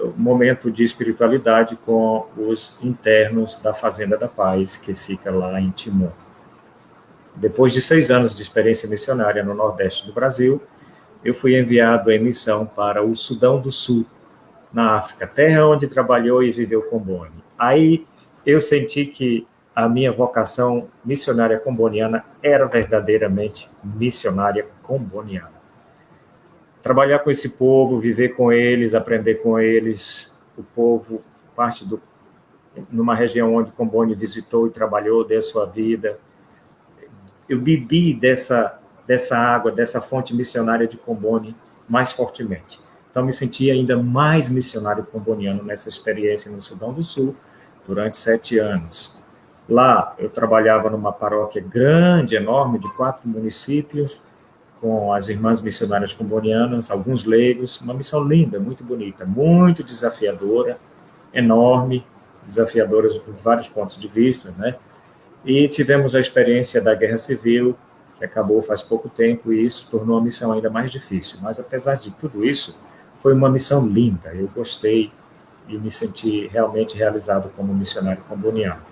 Speaker 8: o momento de espiritualidade com os internos da Fazenda da Paz, que fica lá em Timon. Depois de 6 anos de experiência missionária no Nordeste do Brasil, eu fui enviado em missão para o Sudão do Sul, na África, terra onde trabalhou e viveu Comboni. Aí eu senti que a minha vocação missionária comboniana era verdadeiramente missionária comboniana. Trabalhar com esse povo, viver com eles, aprender com eles, o povo, numa região onde Comboni visitou e trabalhou, deu sua vida. Eu bebi dessa água, dessa fonte missionária de Comboni mais fortemente. Então, me senti ainda mais missionário comboniano nessa experiência no Sudão do Sul, durante 7 anos. Lá, eu trabalhava numa paróquia grande, enorme, de 4 municípios, com as irmãs missionárias combonianas, alguns leigos, uma missão linda, muito bonita, muito desafiadora, enorme, desafiadora de vários pontos de vista, né? E tivemos a experiência da Guerra Civil, que acabou faz pouco tempo, e isso tornou a missão ainda mais difícil. Mas, apesar de tudo isso, foi uma missão linda. Eu gostei e me senti realmente realizado como missionário comboniano.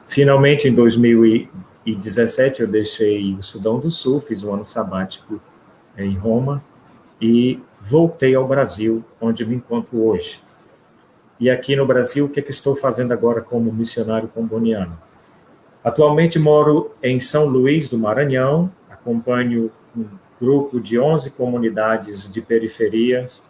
Speaker 8: Finalmente, em 2017, eu deixei o Sudão do Sul, fiz um ano sabático em Roma e voltei ao Brasil, onde me encontro hoje. E aqui no Brasil, o que estou fazendo agora como missionário comboniano? Atualmente moro em São Luís do Maranhão, acompanho um grupo de 11 comunidades de periferias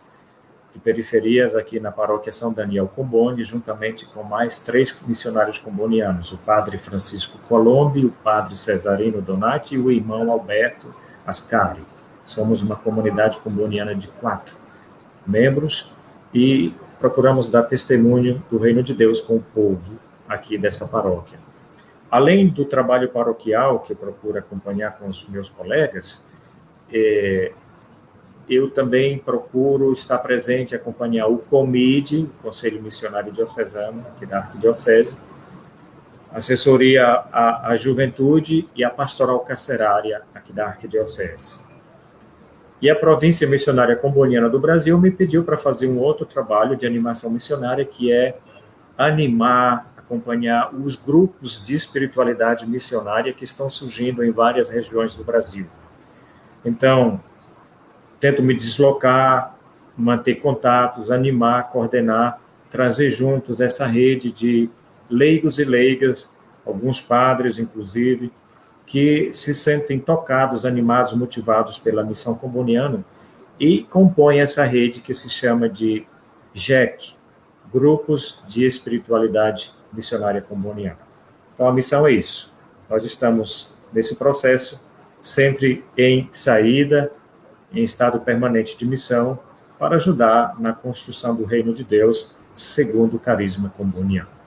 Speaker 8: aqui na paróquia São Daniel Comboni, juntamente com mais 3 missionários combonianos, o padre Francisco Colombi, o padre Cesarino Donati e o irmão Alberto Ascari. Somos uma comunidade comboniana de 4 membros e procuramos dar testemunho do reino de Deus com o povo aqui dessa paróquia. Além do trabalho paroquial, que eu procuro acompanhar com os meus colegas, eu também procuro estar presente e acompanhar o COMID, o Conselho Missionário Diocesano, aqui da Arquidiocese, assessoria à juventude e a pastoral carcerária aqui da Arquidiocese. E a Província Missionária Comboniana do Brasil me pediu para fazer um outro trabalho de animação missionária, que é animar, acompanhar os grupos de espiritualidade missionária que estão surgindo em várias regiões do Brasil. Então, tento me deslocar, manter contatos, animar, coordenar, trazer juntos essa rede de leigos e leigas, alguns padres, inclusive, que se sentem tocados, animados, motivados pela missão comboniana e compõem essa rede que se chama de GEC, Grupos de Espiritualidade Missionária Comboniana. Então, a missão é isso. Nós estamos nesse processo, sempre em saída, em estado permanente de missão, para ajudar na construção do reino de Deus, segundo o carisma comboniano.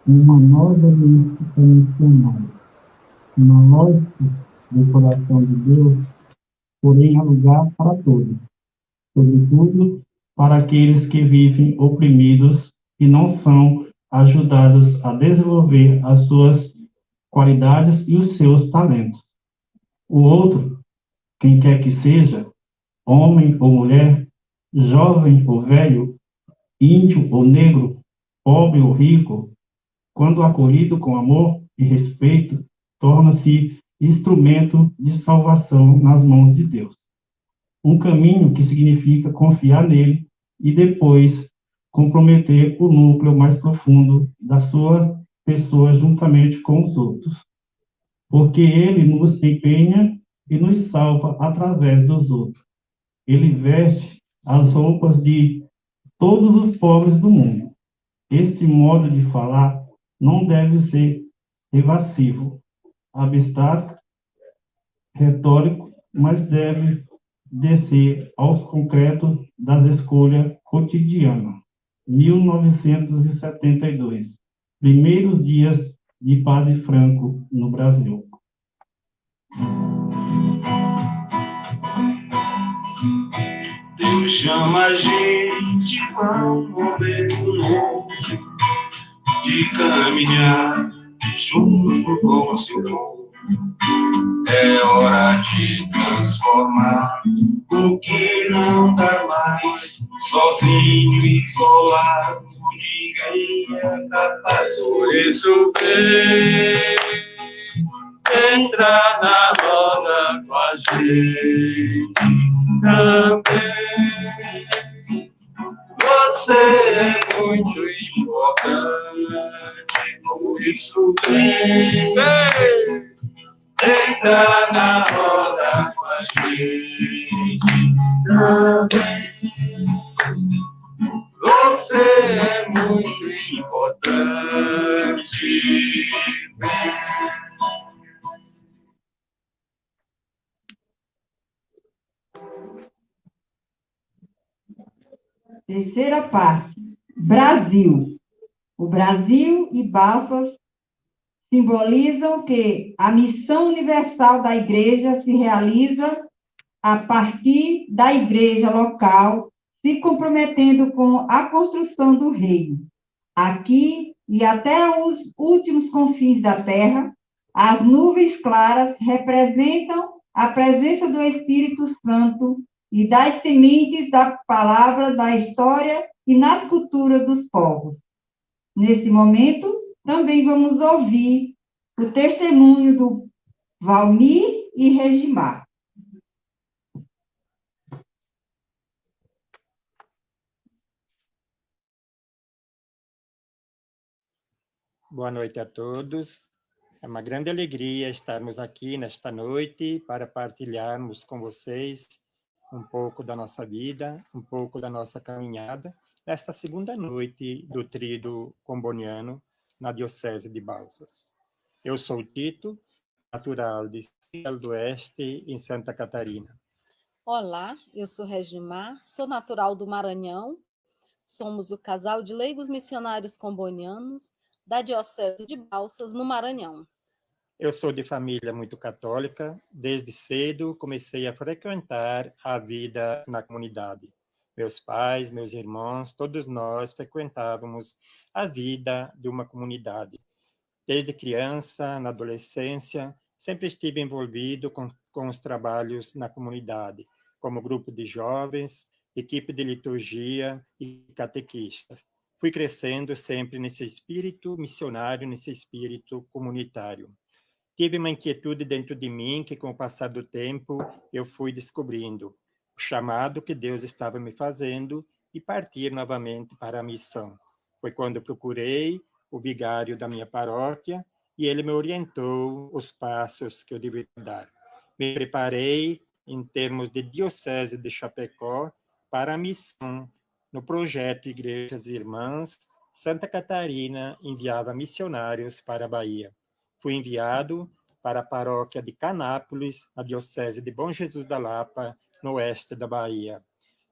Speaker 9: Uma nova mística missionária, uma lógica do coração de Deus, porém há lugar para todos, sobretudo para aqueles que vivem oprimidos e não são ajudados a desenvolver as suas qualidades e os seus talentos. O outro, quem quer que seja, homem ou mulher, jovem ou velho, índio ou negro, pobre ou rico, quando acolhido com amor e respeito, torna-se instrumento de salvação nas mãos de Deus. Um caminho que significa confiar nele e depois comprometer o núcleo mais profundo da sua pessoa juntamente com os outros. Porque ele nos empenha e nos salva através dos outros. Ele veste as roupas de todos os pobres do mundo. Este modo de falar não deve ser evasivo, abstrato, retórico, mas deve descer aos concretos das escolhas cotidianas. 1972, primeiros dias de Padre Franco no Brasil.
Speaker 1: Deus chama a gente para um momento novo de caminhar junto com o Senhor. É hora de transformar o que não dá mais, sozinho, isolado, ninguém é capaz. Por isso vem entra na roda com a gente também. Você é muito importante, por isso vem, entra na roda com a gente também. Você é muito importante, vem.
Speaker 5: Terceira parte. Brasil. O Brasil e Balsas simbolizam que a missão universal da igreja se realiza a partir da igreja local, se comprometendo com a construção do reino. Aqui e até os últimos confins da terra, as nuvens claras representam a presença do Espírito Santo e das sementes da palavra, da história e nas culturas dos povos. Nesse momento, também vamos ouvir o testemunho do Valmir e Regimar.
Speaker 10: Boa noite a todos. É uma grande alegria estarmos aqui nesta noite para partilharmos com vocês um pouco da nossa vida, um pouco da nossa caminhada, nesta segunda noite do Tríduo Comboniano, na Diocese de Balsas. Eu sou Tito, natural de Cielo do Oeste, em Santa Catarina.
Speaker 11: Olá, eu sou Regimar, sou natural do Maranhão, somos o casal de leigos missionários combonianos da Diocese de Balsas, no Maranhão.
Speaker 10: Eu sou de família muito católica, desde cedo comecei a frequentar a vida na comunidade. Meus pais, meus irmãos, todos nós frequentávamos a vida de uma comunidade. Desde criança, na adolescência, sempre estive envolvido com os trabalhos na comunidade, como grupo de jovens, equipe de liturgia e catequistas. Fui crescendo sempre nesse espírito missionário, nesse espírito comunitário. Tive uma inquietude dentro de mim que, com o passar do tempo, eu fui descobrindo o chamado que Deus estava me fazendo e partir novamente para a missão. Foi quando eu procurei o vigário da minha paróquia e ele me orientou os passos que eu deveria dar. Me preparei em termos de Diocese de Chapecó para a missão no projeto Igrejas Irmãs. Santa Catarina enviava missionários para a Bahia. Fui enviado para a paróquia de Canápolis, na Diocese de Bom Jesus da Lapa, no oeste da Bahia.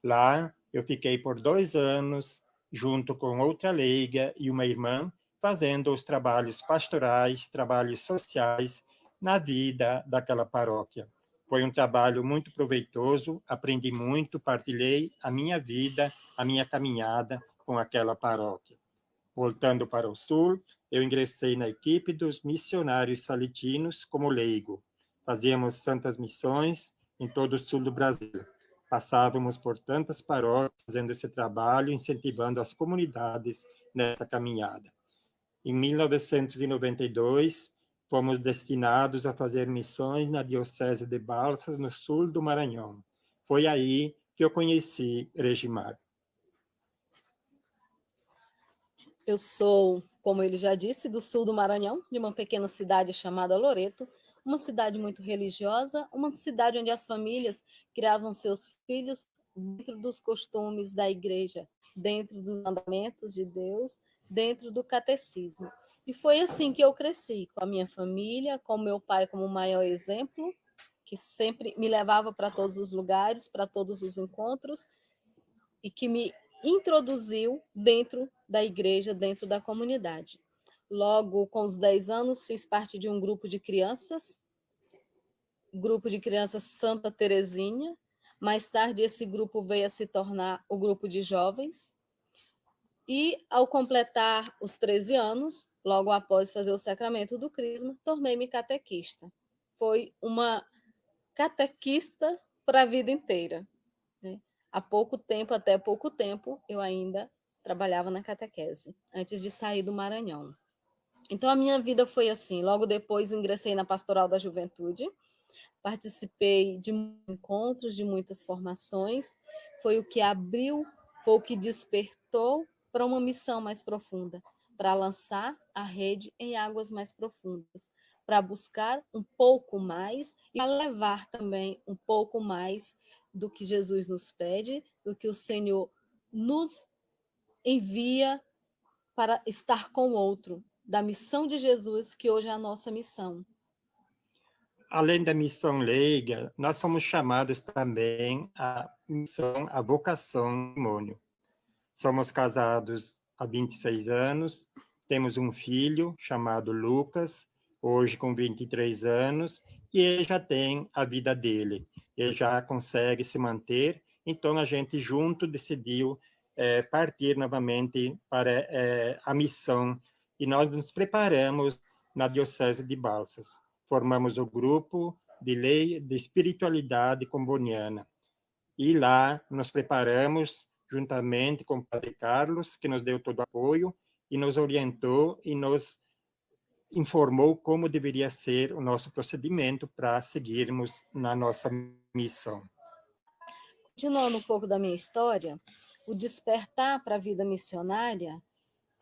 Speaker 10: Lá, eu fiquei por 2 anos, junto com outra leiga e uma irmã, fazendo os trabalhos pastorais, trabalhos sociais, na vida daquela paróquia. Foi um trabalho muito proveitoso, aprendi muito, partilhei a minha vida, a minha caminhada com aquela paróquia. Voltando para o sul, eu ingressei na equipe dos missionários salitinos como leigo. Fazíamos santas missões em todo o sul do Brasil. Passávamos por tantas paróquias fazendo esse trabalho, incentivando as comunidades nessa caminhada. Em 1992, fomos destinados a fazer missões na Diocese de Balsas, no sul do Maranhão. Foi aí que eu conheci Regimar.
Speaker 11: Eu sou, como ele já disse, do sul do Maranhão, de uma pequena cidade chamada Loreto, uma cidade muito religiosa, uma cidade onde as famílias criavam seus filhos dentro dos costumes da igreja, dentro dos mandamentos de Deus, dentro do catecismo. E foi assim que eu cresci, com a minha família, com meu pai como maior exemplo, que sempre me levava para todos os lugares, para todos os encontros, e que me introduziu dentro da igreja, dentro da comunidade. Logo, com os 10 anos, fiz parte de um grupo de crianças Santa Terezinha. Mais tarde, esse grupo veio a se tornar o grupo de jovens. E, ao completar os 13 anos, logo após fazer o sacramento do crisma, tornei-me catequista. Foi uma catequista para a vida inteira, né? Até pouco tempo, eu ainda trabalhava na catequese, antes de sair do Maranhão. Então, a minha vida foi assim. Logo depois, ingressei na Pastoral da Juventude, participei de muitos encontros, de muitas formações. Foi o que abriu, foi o que despertou para uma missão mais profunda, para lançar a rede em águas mais profundas, para buscar um pouco mais e a levar também um pouco mais do que Jesus nos pede, do que o Senhor nos envia para estar com o outro, da missão de Jesus, que hoje é a nossa missão.
Speaker 10: Além da missão leiga, nós fomos chamados também à missão, à vocação do matrimônio. Somos casados há 26 anos, temos um filho chamado Lucas, hoje com 23 anos, e ele já tem a vida dele, ele já consegue se manter, então a gente junto decidiu partir novamente para a missão, e nós nos preparamos na Diocese de Balsas. Formamos o grupo de espiritualidade comboniana, e lá nos preparamos juntamente com o Padre Carlos, que nos deu todo o apoio e nos orientou e nos informou como deveria ser o nosso procedimento para seguirmos na nossa missão.
Speaker 11: Continuando um pouco da minha história, o despertar para a vida missionária,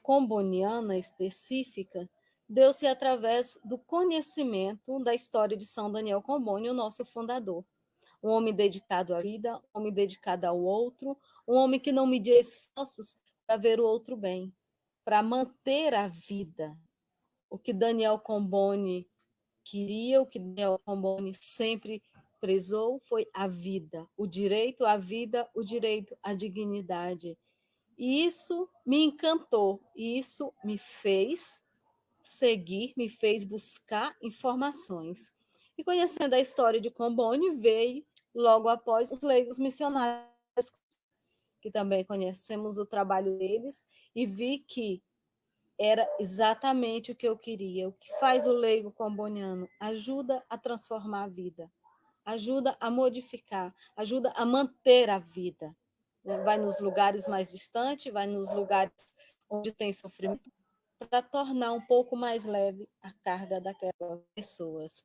Speaker 11: comboniana específica, deu-se através do conhecimento da história de São Daniel Comboni, o nosso fundador. Um homem dedicado à vida, um homem dedicado ao outro, um homem que não media esforços para ver o outro bem, para manter a vida. O que Daniel Comboni queria, o que Daniel Comboni sempre prezou foi a vida, o direito à vida, o direito à dignidade. E isso me encantou, e isso me fez seguir, me fez buscar informações. E conhecendo a história de Comboni, veio logo após os leigos missionários, que também conhecemos o trabalho deles, e vi que era exatamente o que eu queria. O que faz o leigo comboniano? Ajuda a transformar a vida, ajuda a modificar, ajuda a manter a vida. Vai nos lugares mais distantes, vai nos lugares onde tem sofrimento, para tornar um pouco mais leve a carga daquelas pessoas.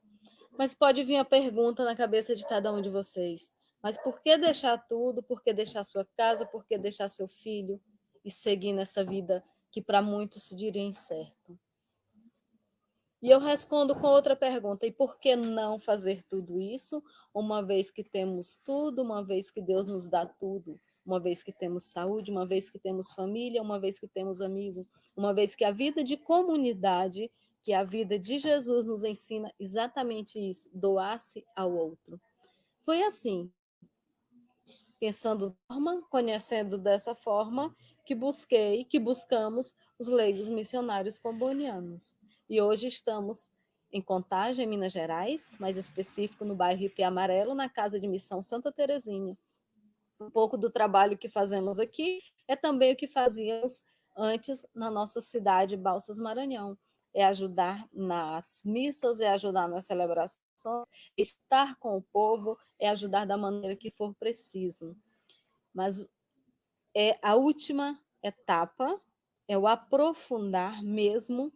Speaker 11: Mas pode vir a pergunta na cabeça de cada um de vocês: mas por que deixar tudo? Por que deixar sua casa? Por que deixar seu filho e seguir nessa vida que para muitos se diria incerto? E eu respondo com outra pergunta: e por que não fazer tudo isso, uma vez que temos tudo, uma vez que Deus nos dá tudo, uma vez que temos saúde, uma vez que temos família, uma vez que temos amigo, uma vez que a vida de comunidade, que a vida de Jesus nos ensina exatamente isso, doar-se ao outro. Foi assim, pensando forma, conhecendo dessa forma, que buscamos os leigos missionários combonianos. E hoje estamos em Contagem, Minas Gerais, mais específico no bairro Ipe Amarelo, na Casa de Missão Santa Terezinha. Um pouco do trabalho que fazemos aqui é também o que fazíamos antes na nossa cidade, Balsas, Maranhão. É ajudar nas missas, é ajudar nas celebrações, estar com o povo, é ajudar da maneira que for preciso. Mas a última etapa é o aprofundar mesmo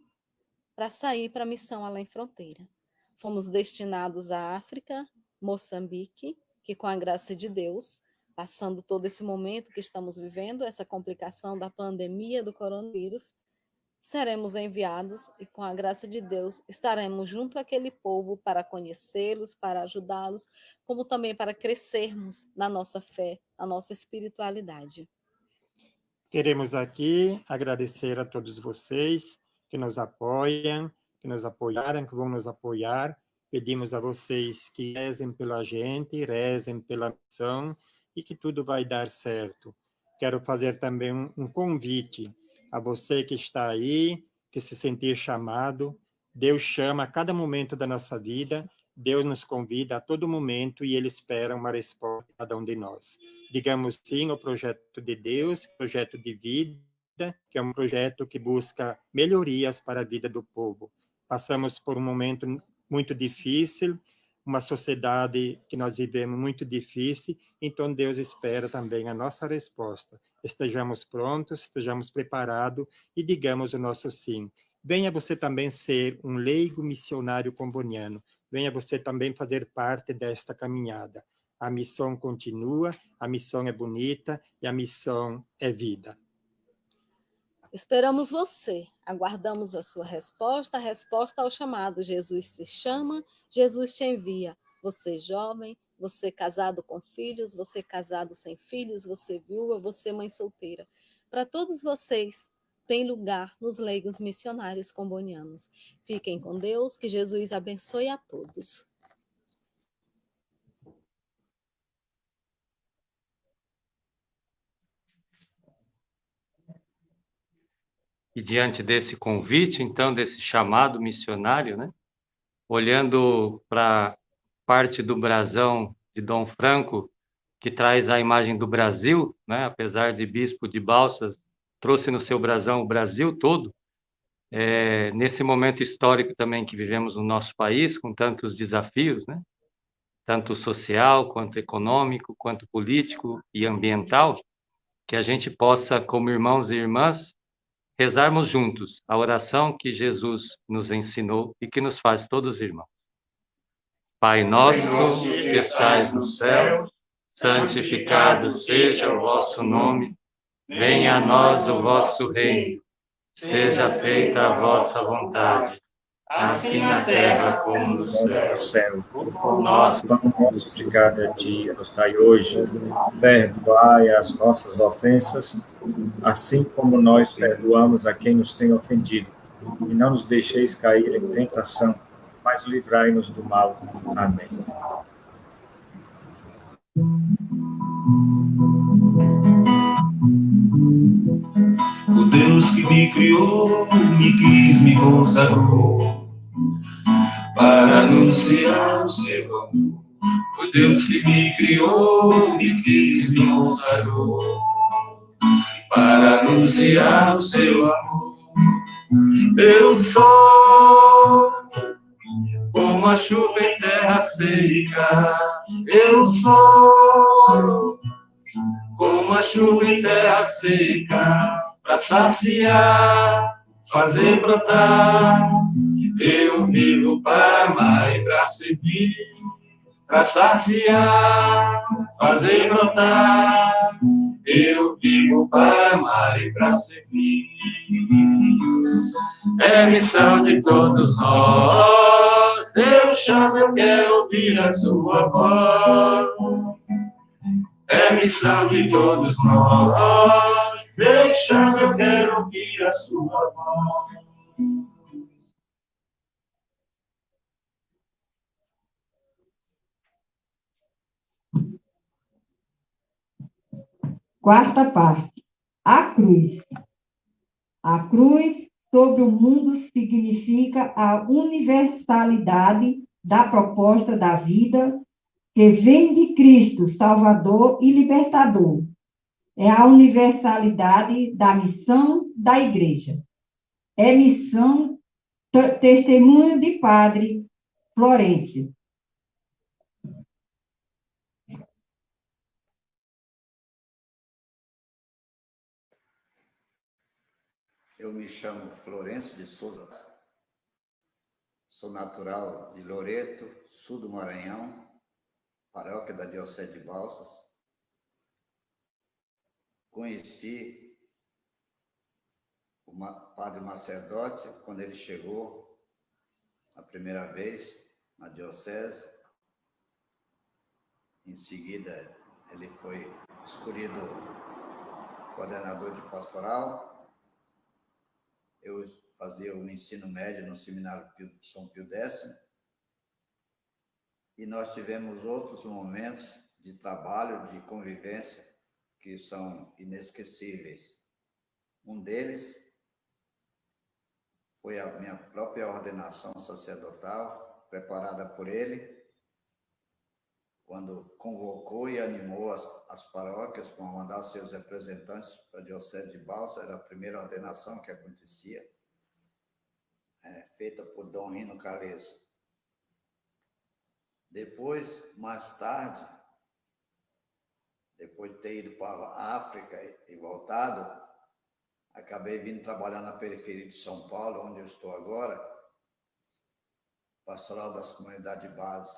Speaker 11: para sair para a missão além fronteira. Fomos destinados à África, Moçambique, que com a graça de Deus, passando todo esse momento que estamos vivendo, essa complicação da pandemia do coronavírus, seremos enviados e com a graça de Deus estaremos junto àquele povo para conhecê-los, para ajudá-los, como também para crescermos na nossa fé, na nossa espiritualidade.
Speaker 10: Queremos aqui agradecer a todos vocês que nos apoiam, que nos apoiaram, que vão nos apoiar. Pedimos a vocês que rezem pela gente, rezem pela missão e que tudo vai dar certo. Quero fazer também um convite a você que está aí, que se sentir chamado. Deus chama a cada momento da nossa vida, Deus nos convida a todo momento e Ele espera uma resposta de cada um de nós. Digamos sim ao projeto de Deus, projeto de vida, que é um projeto que busca melhorias para a vida do povo. Passamos por um momento muito difícil, uma sociedade que nós vivemos muito difícil, então Deus espera também a nossa resposta. Estejamos prontos, estejamos preparados e digamos o nosso sim. venha você também ser um leigo missionário comboniano. Venha você também fazer parte desta caminhada. A missão continua, a missão é bonita e a missão é vida.
Speaker 11: Esperamos você, aguardamos a sua resposta, a resposta ao chamado. Jesus se chama, Jesus te envia. Você jovem, você casado com filhos, você casado sem filhos, você viúva, você mãe solteira. Para todos vocês, tem lugar nos leigos missionários combonianos. Fiquem com Deus, que Jesus abençoe a todos.
Speaker 7: E diante desse convite, então, desse chamado missionário, né? Olhando para parte do brasão de Dom Franco, que traz a imagem do Brasil, né? Apesar de bispo de Balsas, trouxe no seu brasão o Brasil todo. Nesse momento histórico também que vivemos no nosso país, com tantos desafios, né? Tanto social, quanto econômico, quanto político e ambiental, que a gente possa, como irmãos e irmãs, rezarmos juntos a oração que Jesus nos ensinou e que nos faz todos irmãos. Pai nosso, que estais no céu, santificado seja o vosso nome, venha a nós o vosso reino, seja feita a vossa vontade, assim na terra como no céu.
Speaker 8: O nosso pão nosso de cada dia nos dai hoje, perdoai as nossas ofensas, assim como nós perdoamos a quem nos tem ofendido. E não nos deixeis cair em tentação, mas livrai-nos do mal. Amém.
Speaker 1: O Deus que me criou, me quis, me consagrou para anunciar o seu amor. O Deus que me criou, me quis, me consagrou para anunciar o seu amor. Eu sou como a chuva em terra seca. Eu sou como a chuva em terra seca, para saciar, fazer brotar. Eu vivo para amar e para servir, para saciar, fazer brotar. Eu vivo para amar e para servir. É missão de todos nós. Deus chama, eu quero ouvir a sua voz. É missão de todos nós. Deus chama, eu quero ouvir a sua voz.
Speaker 5: Quarta parte. A cruz. A cruz sobre o mundo significa a universalidade da proposta da vida que vem de Cristo, Salvador e Libertador. É a universalidade da missão da Igreja. É missão testemunho de Padre Florencio.
Speaker 12: Eu me chamo Florencio de Souza, sou natural de Loreto, sul do Maranhão, paróquia da Diocese de Balsas. Conheci o padre Macedote quando ele chegou a primeira vez na Diocese. Em seguida, ele foi escolhido coordenador de pastoral. Eu fazia o ensino médio no Seminário São Pio X. E nós tivemos outros momentos de trabalho, de convivência, que são inesquecíveis. Um deles foi a minha própria ordenação sacerdotal, preparada por ele, quando convocou e animou as paróquias para mandar seus representantes para a Diocese de Balsas. Era a primeira ordenação que acontecia, feita por Dom Rino Caleza. Depois, mais tarde, depois de ter ido para a África e voltado, acabei vindo trabalhar na periferia de São Paulo, onde eu estou agora, pastoral das comunidades de base.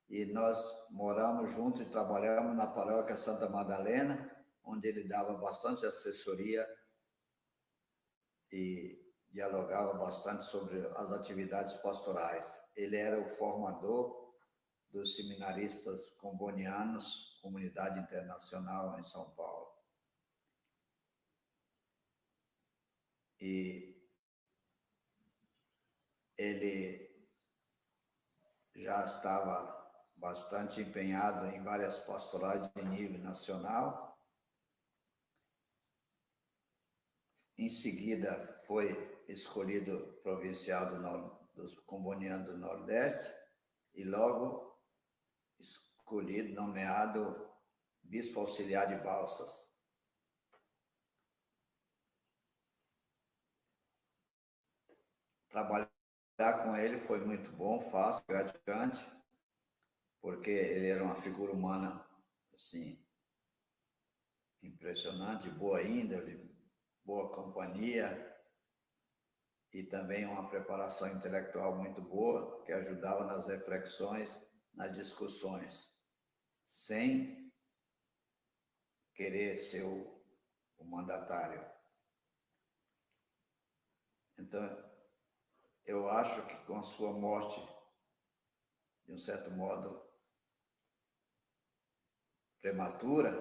Speaker 12: E nós moramos juntos e trabalhamos na paróquia Santa Madalena, onde ele dava bastante assessoria e dialogava bastante sobre as atividades pastorais. Ele era o formador dos seminaristas combonianos, Comunidade Internacional em São Paulo. E ele já estava bastante empenhado em várias pastorais de nível nacional. Em seguida, foi escolhido provincial dos Combonianos do Nordeste e logo escolhido, nomeado bispo auxiliar de Balsas. Trabalhar com ele foi muito bom, fácil, gratificante, porque ele era uma figura humana, assim, impressionante, boa índole, boa companhia e também uma preparação intelectual muito boa, que ajudava nas reflexões, nas discussões, sem querer ser o mandatário. Então, eu acho que com a sua morte, de um certo modo, prematura,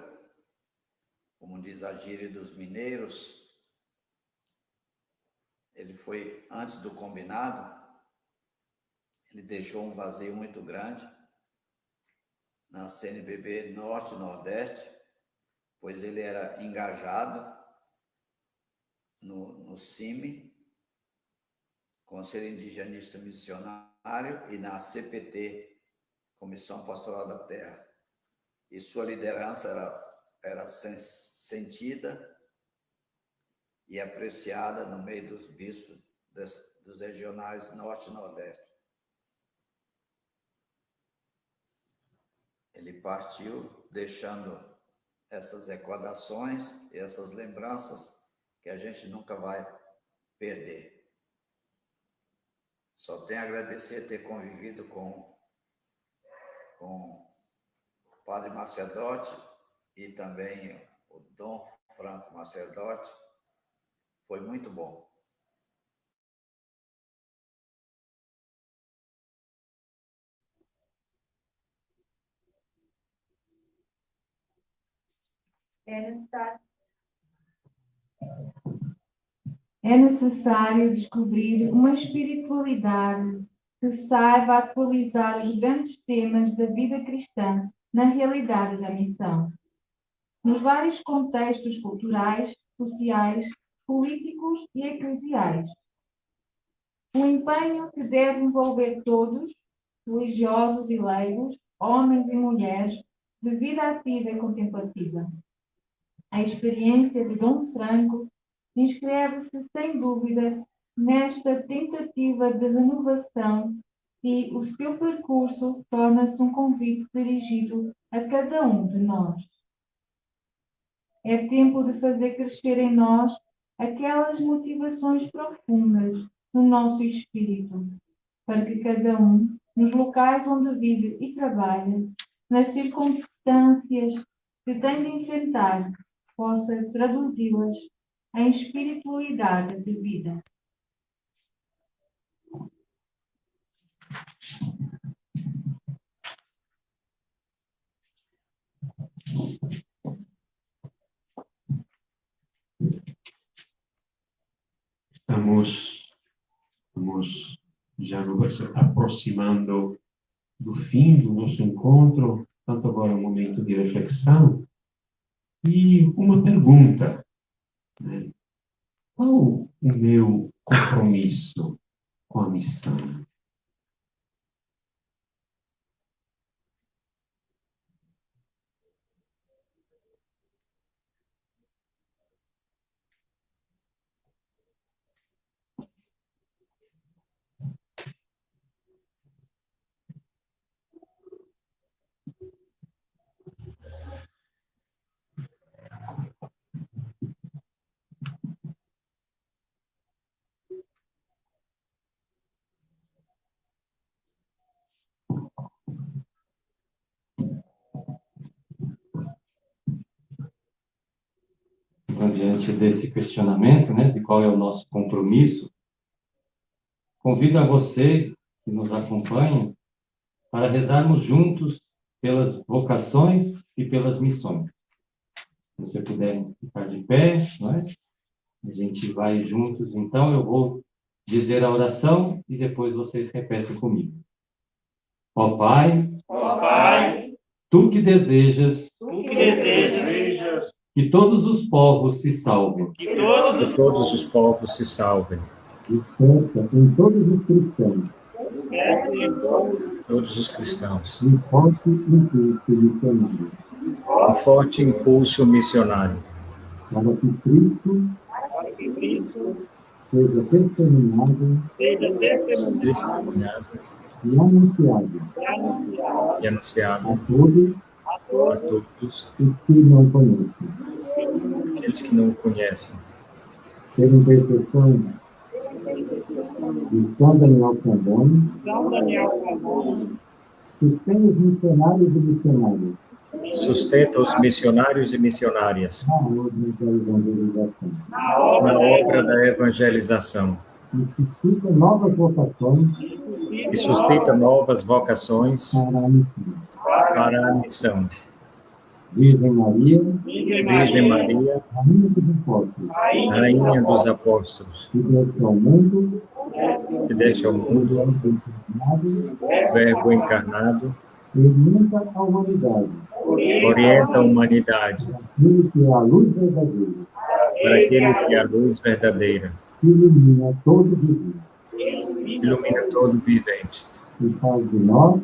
Speaker 12: como diz a gíria dos mineiros, ele foi antes do combinado, ele deixou um vazio muito grande na CNBB Norte e Nordeste, pois ele era engajado no CIMI, Conselho Indigenista Missionário, e na CPT, Comissão Pastoral da Terra. E sua liderança era sentida e apreciada no meio dos bispos dos regionais Norte e Nordeste. Ele partiu deixando essas recordações e essas lembranças que a gente nunca vai perder. Só tenho a agradecer ter convivido com o Padre Macedote e também o Dom Franco Macedote. Foi muito bom.
Speaker 5: É necessário descobrir uma espiritualidade que saiba atualizar os grandes temas da vida cristã na realidade da missão, nos vários contextos culturais, sociais, políticos e eclesiais. O empenho que deve envolver todos, religiosos e leigos, homens e mulheres, de vida ativa e contemplativa. A experiência de Dom Franco inscreve-se, sem dúvida, nesta tentativa de renovação e o seu percurso torna-se um convite dirigido a cada um de nós. É tempo de fazer crescer em nós aquelas motivações profundas no nosso espírito, para que cada um, nos locais onde vive e trabalha, nas circunstâncias que tem de enfrentar, possa traduzi-las em espiritualidade de vida.
Speaker 2: Estamos já nos aproximando do fim do nosso encontro, tanto agora um momento de reflexão e uma pergunta, né? Qual o meu compromisso com a missão? Então, diante desse questionamento, né, de qual é o nosso compromisso, convido a você que nos acompanha para rezarmos juntos pelas vocações e pelas missões. Se você puder ficar de pé, não é? A gente vai juntos. Então, eu vou dizer a oração e depois vocês repetem comigo. Ó Pai, tu que desejas que todos os povos se salvem.
Speaker 8: Que todos os povos se salvem.
Speaker 9: Desperta em todos os cristãos.
Speaker 8: Todos os cristãos.
Speaker 9: Um forte impulso missionário.
Speaker 8: Um forte impulso missionário.
Speaker 9: Para que Cristo seja testemunhado e anunciado a todos os que não conhecem.
Speaker 8: Aqueles que não o conhecem.
Speaker 9: Pela intercessão de São Daniel Cambone, sustenta os missionários e missionárias.
Speaker 8: Sustenta os missionários e missionárias.
Speaker 9: Na obra da
Speaker 8: Na
Speaker 9: evangelização.
Speaker 8: obra da evangelização.
Speaker 9: E suscita novas vocações.
Speaker 8: E suscita novas vocações
Speaker 9: para a missão.
Speaker 8: Virgem Maria,
Speaker 9: Rainha dos Apóstolos,
Speaker 8: que deixa ao mundo Verbo encarnado, orienta a humanidade para aquele que é a luz verdadeira,
Speaker 9: ilumina
Speaker 8: todo vivente,
Speaker 9: e faz de nós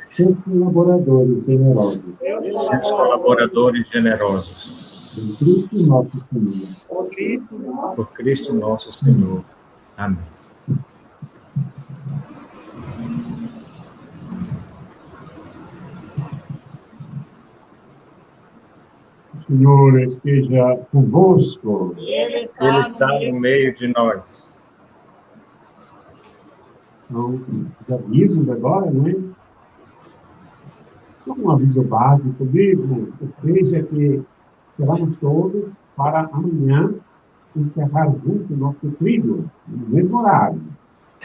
Speaker 9: seus colaboradores generosos.
Speaker 8: Por Cristo nosso Senhor. Amém.
Speaker 9: O Senhor esteja convosco.
Speaker 8: Ele está no meio de nós.
Speaker 9: Então, os avisos agora, né? Um aviso básico mesmo, seja que esperamos todos para amanhã encerrar junto o nosso tríduo, no mesmo horário,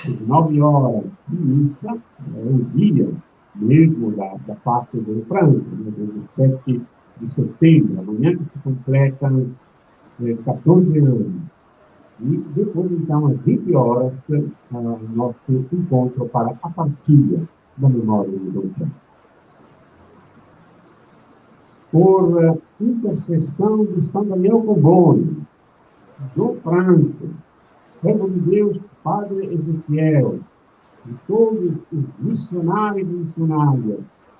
Speaker 9: às 9 horas de missa, é o dia mesmo da Páscoa do Franco, do 7 de setembro, amanhã que se completam 14 anos. E depois, então, às 20 horas, nosso encontro para a partilha da memória do Dom Franco. Por intercessão de São Daniel Cambone, Dom Franco, servo de Deus, Padre Ezequiel, e todos os missionários e missionárias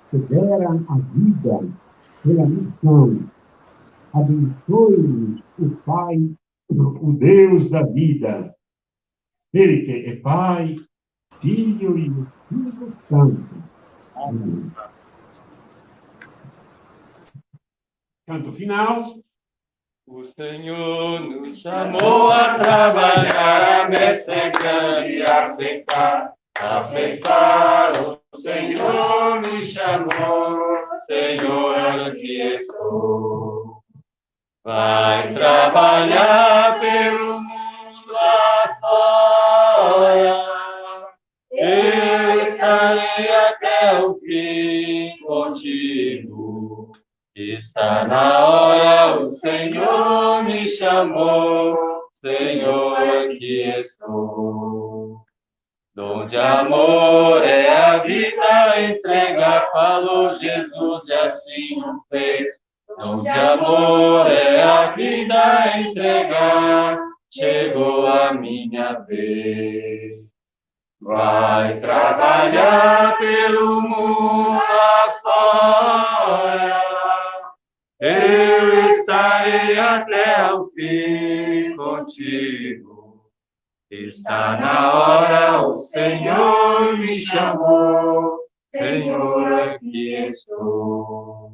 Speaker 9: que deram a vida pela missão, abençoe-nos o Pai, o Deus da vida, Ele que é Pai, Filho e Espírito Santo. Amém. Canto final.
Speaker 13: O Senhor nos chamou a trabalhar, a messe é grande, aceitar. O Senhor me chamou, Senhor, aqui estou. Vai trabalhar pelo mundo afora, eu estarei até o fim contigo. Está na hora, o Senhor me chamou, Senhor, aqui estou. Dom de amor é a vida, entrega, falou Jesus e assim o fez. Dom de amor é a vida, entregar, chegou a minha vez. Vai trabalhar pelo mundo afora, eu estarei até o fim contigo. Está na hora, o Senhor me chamou, Senhor, aqui estou.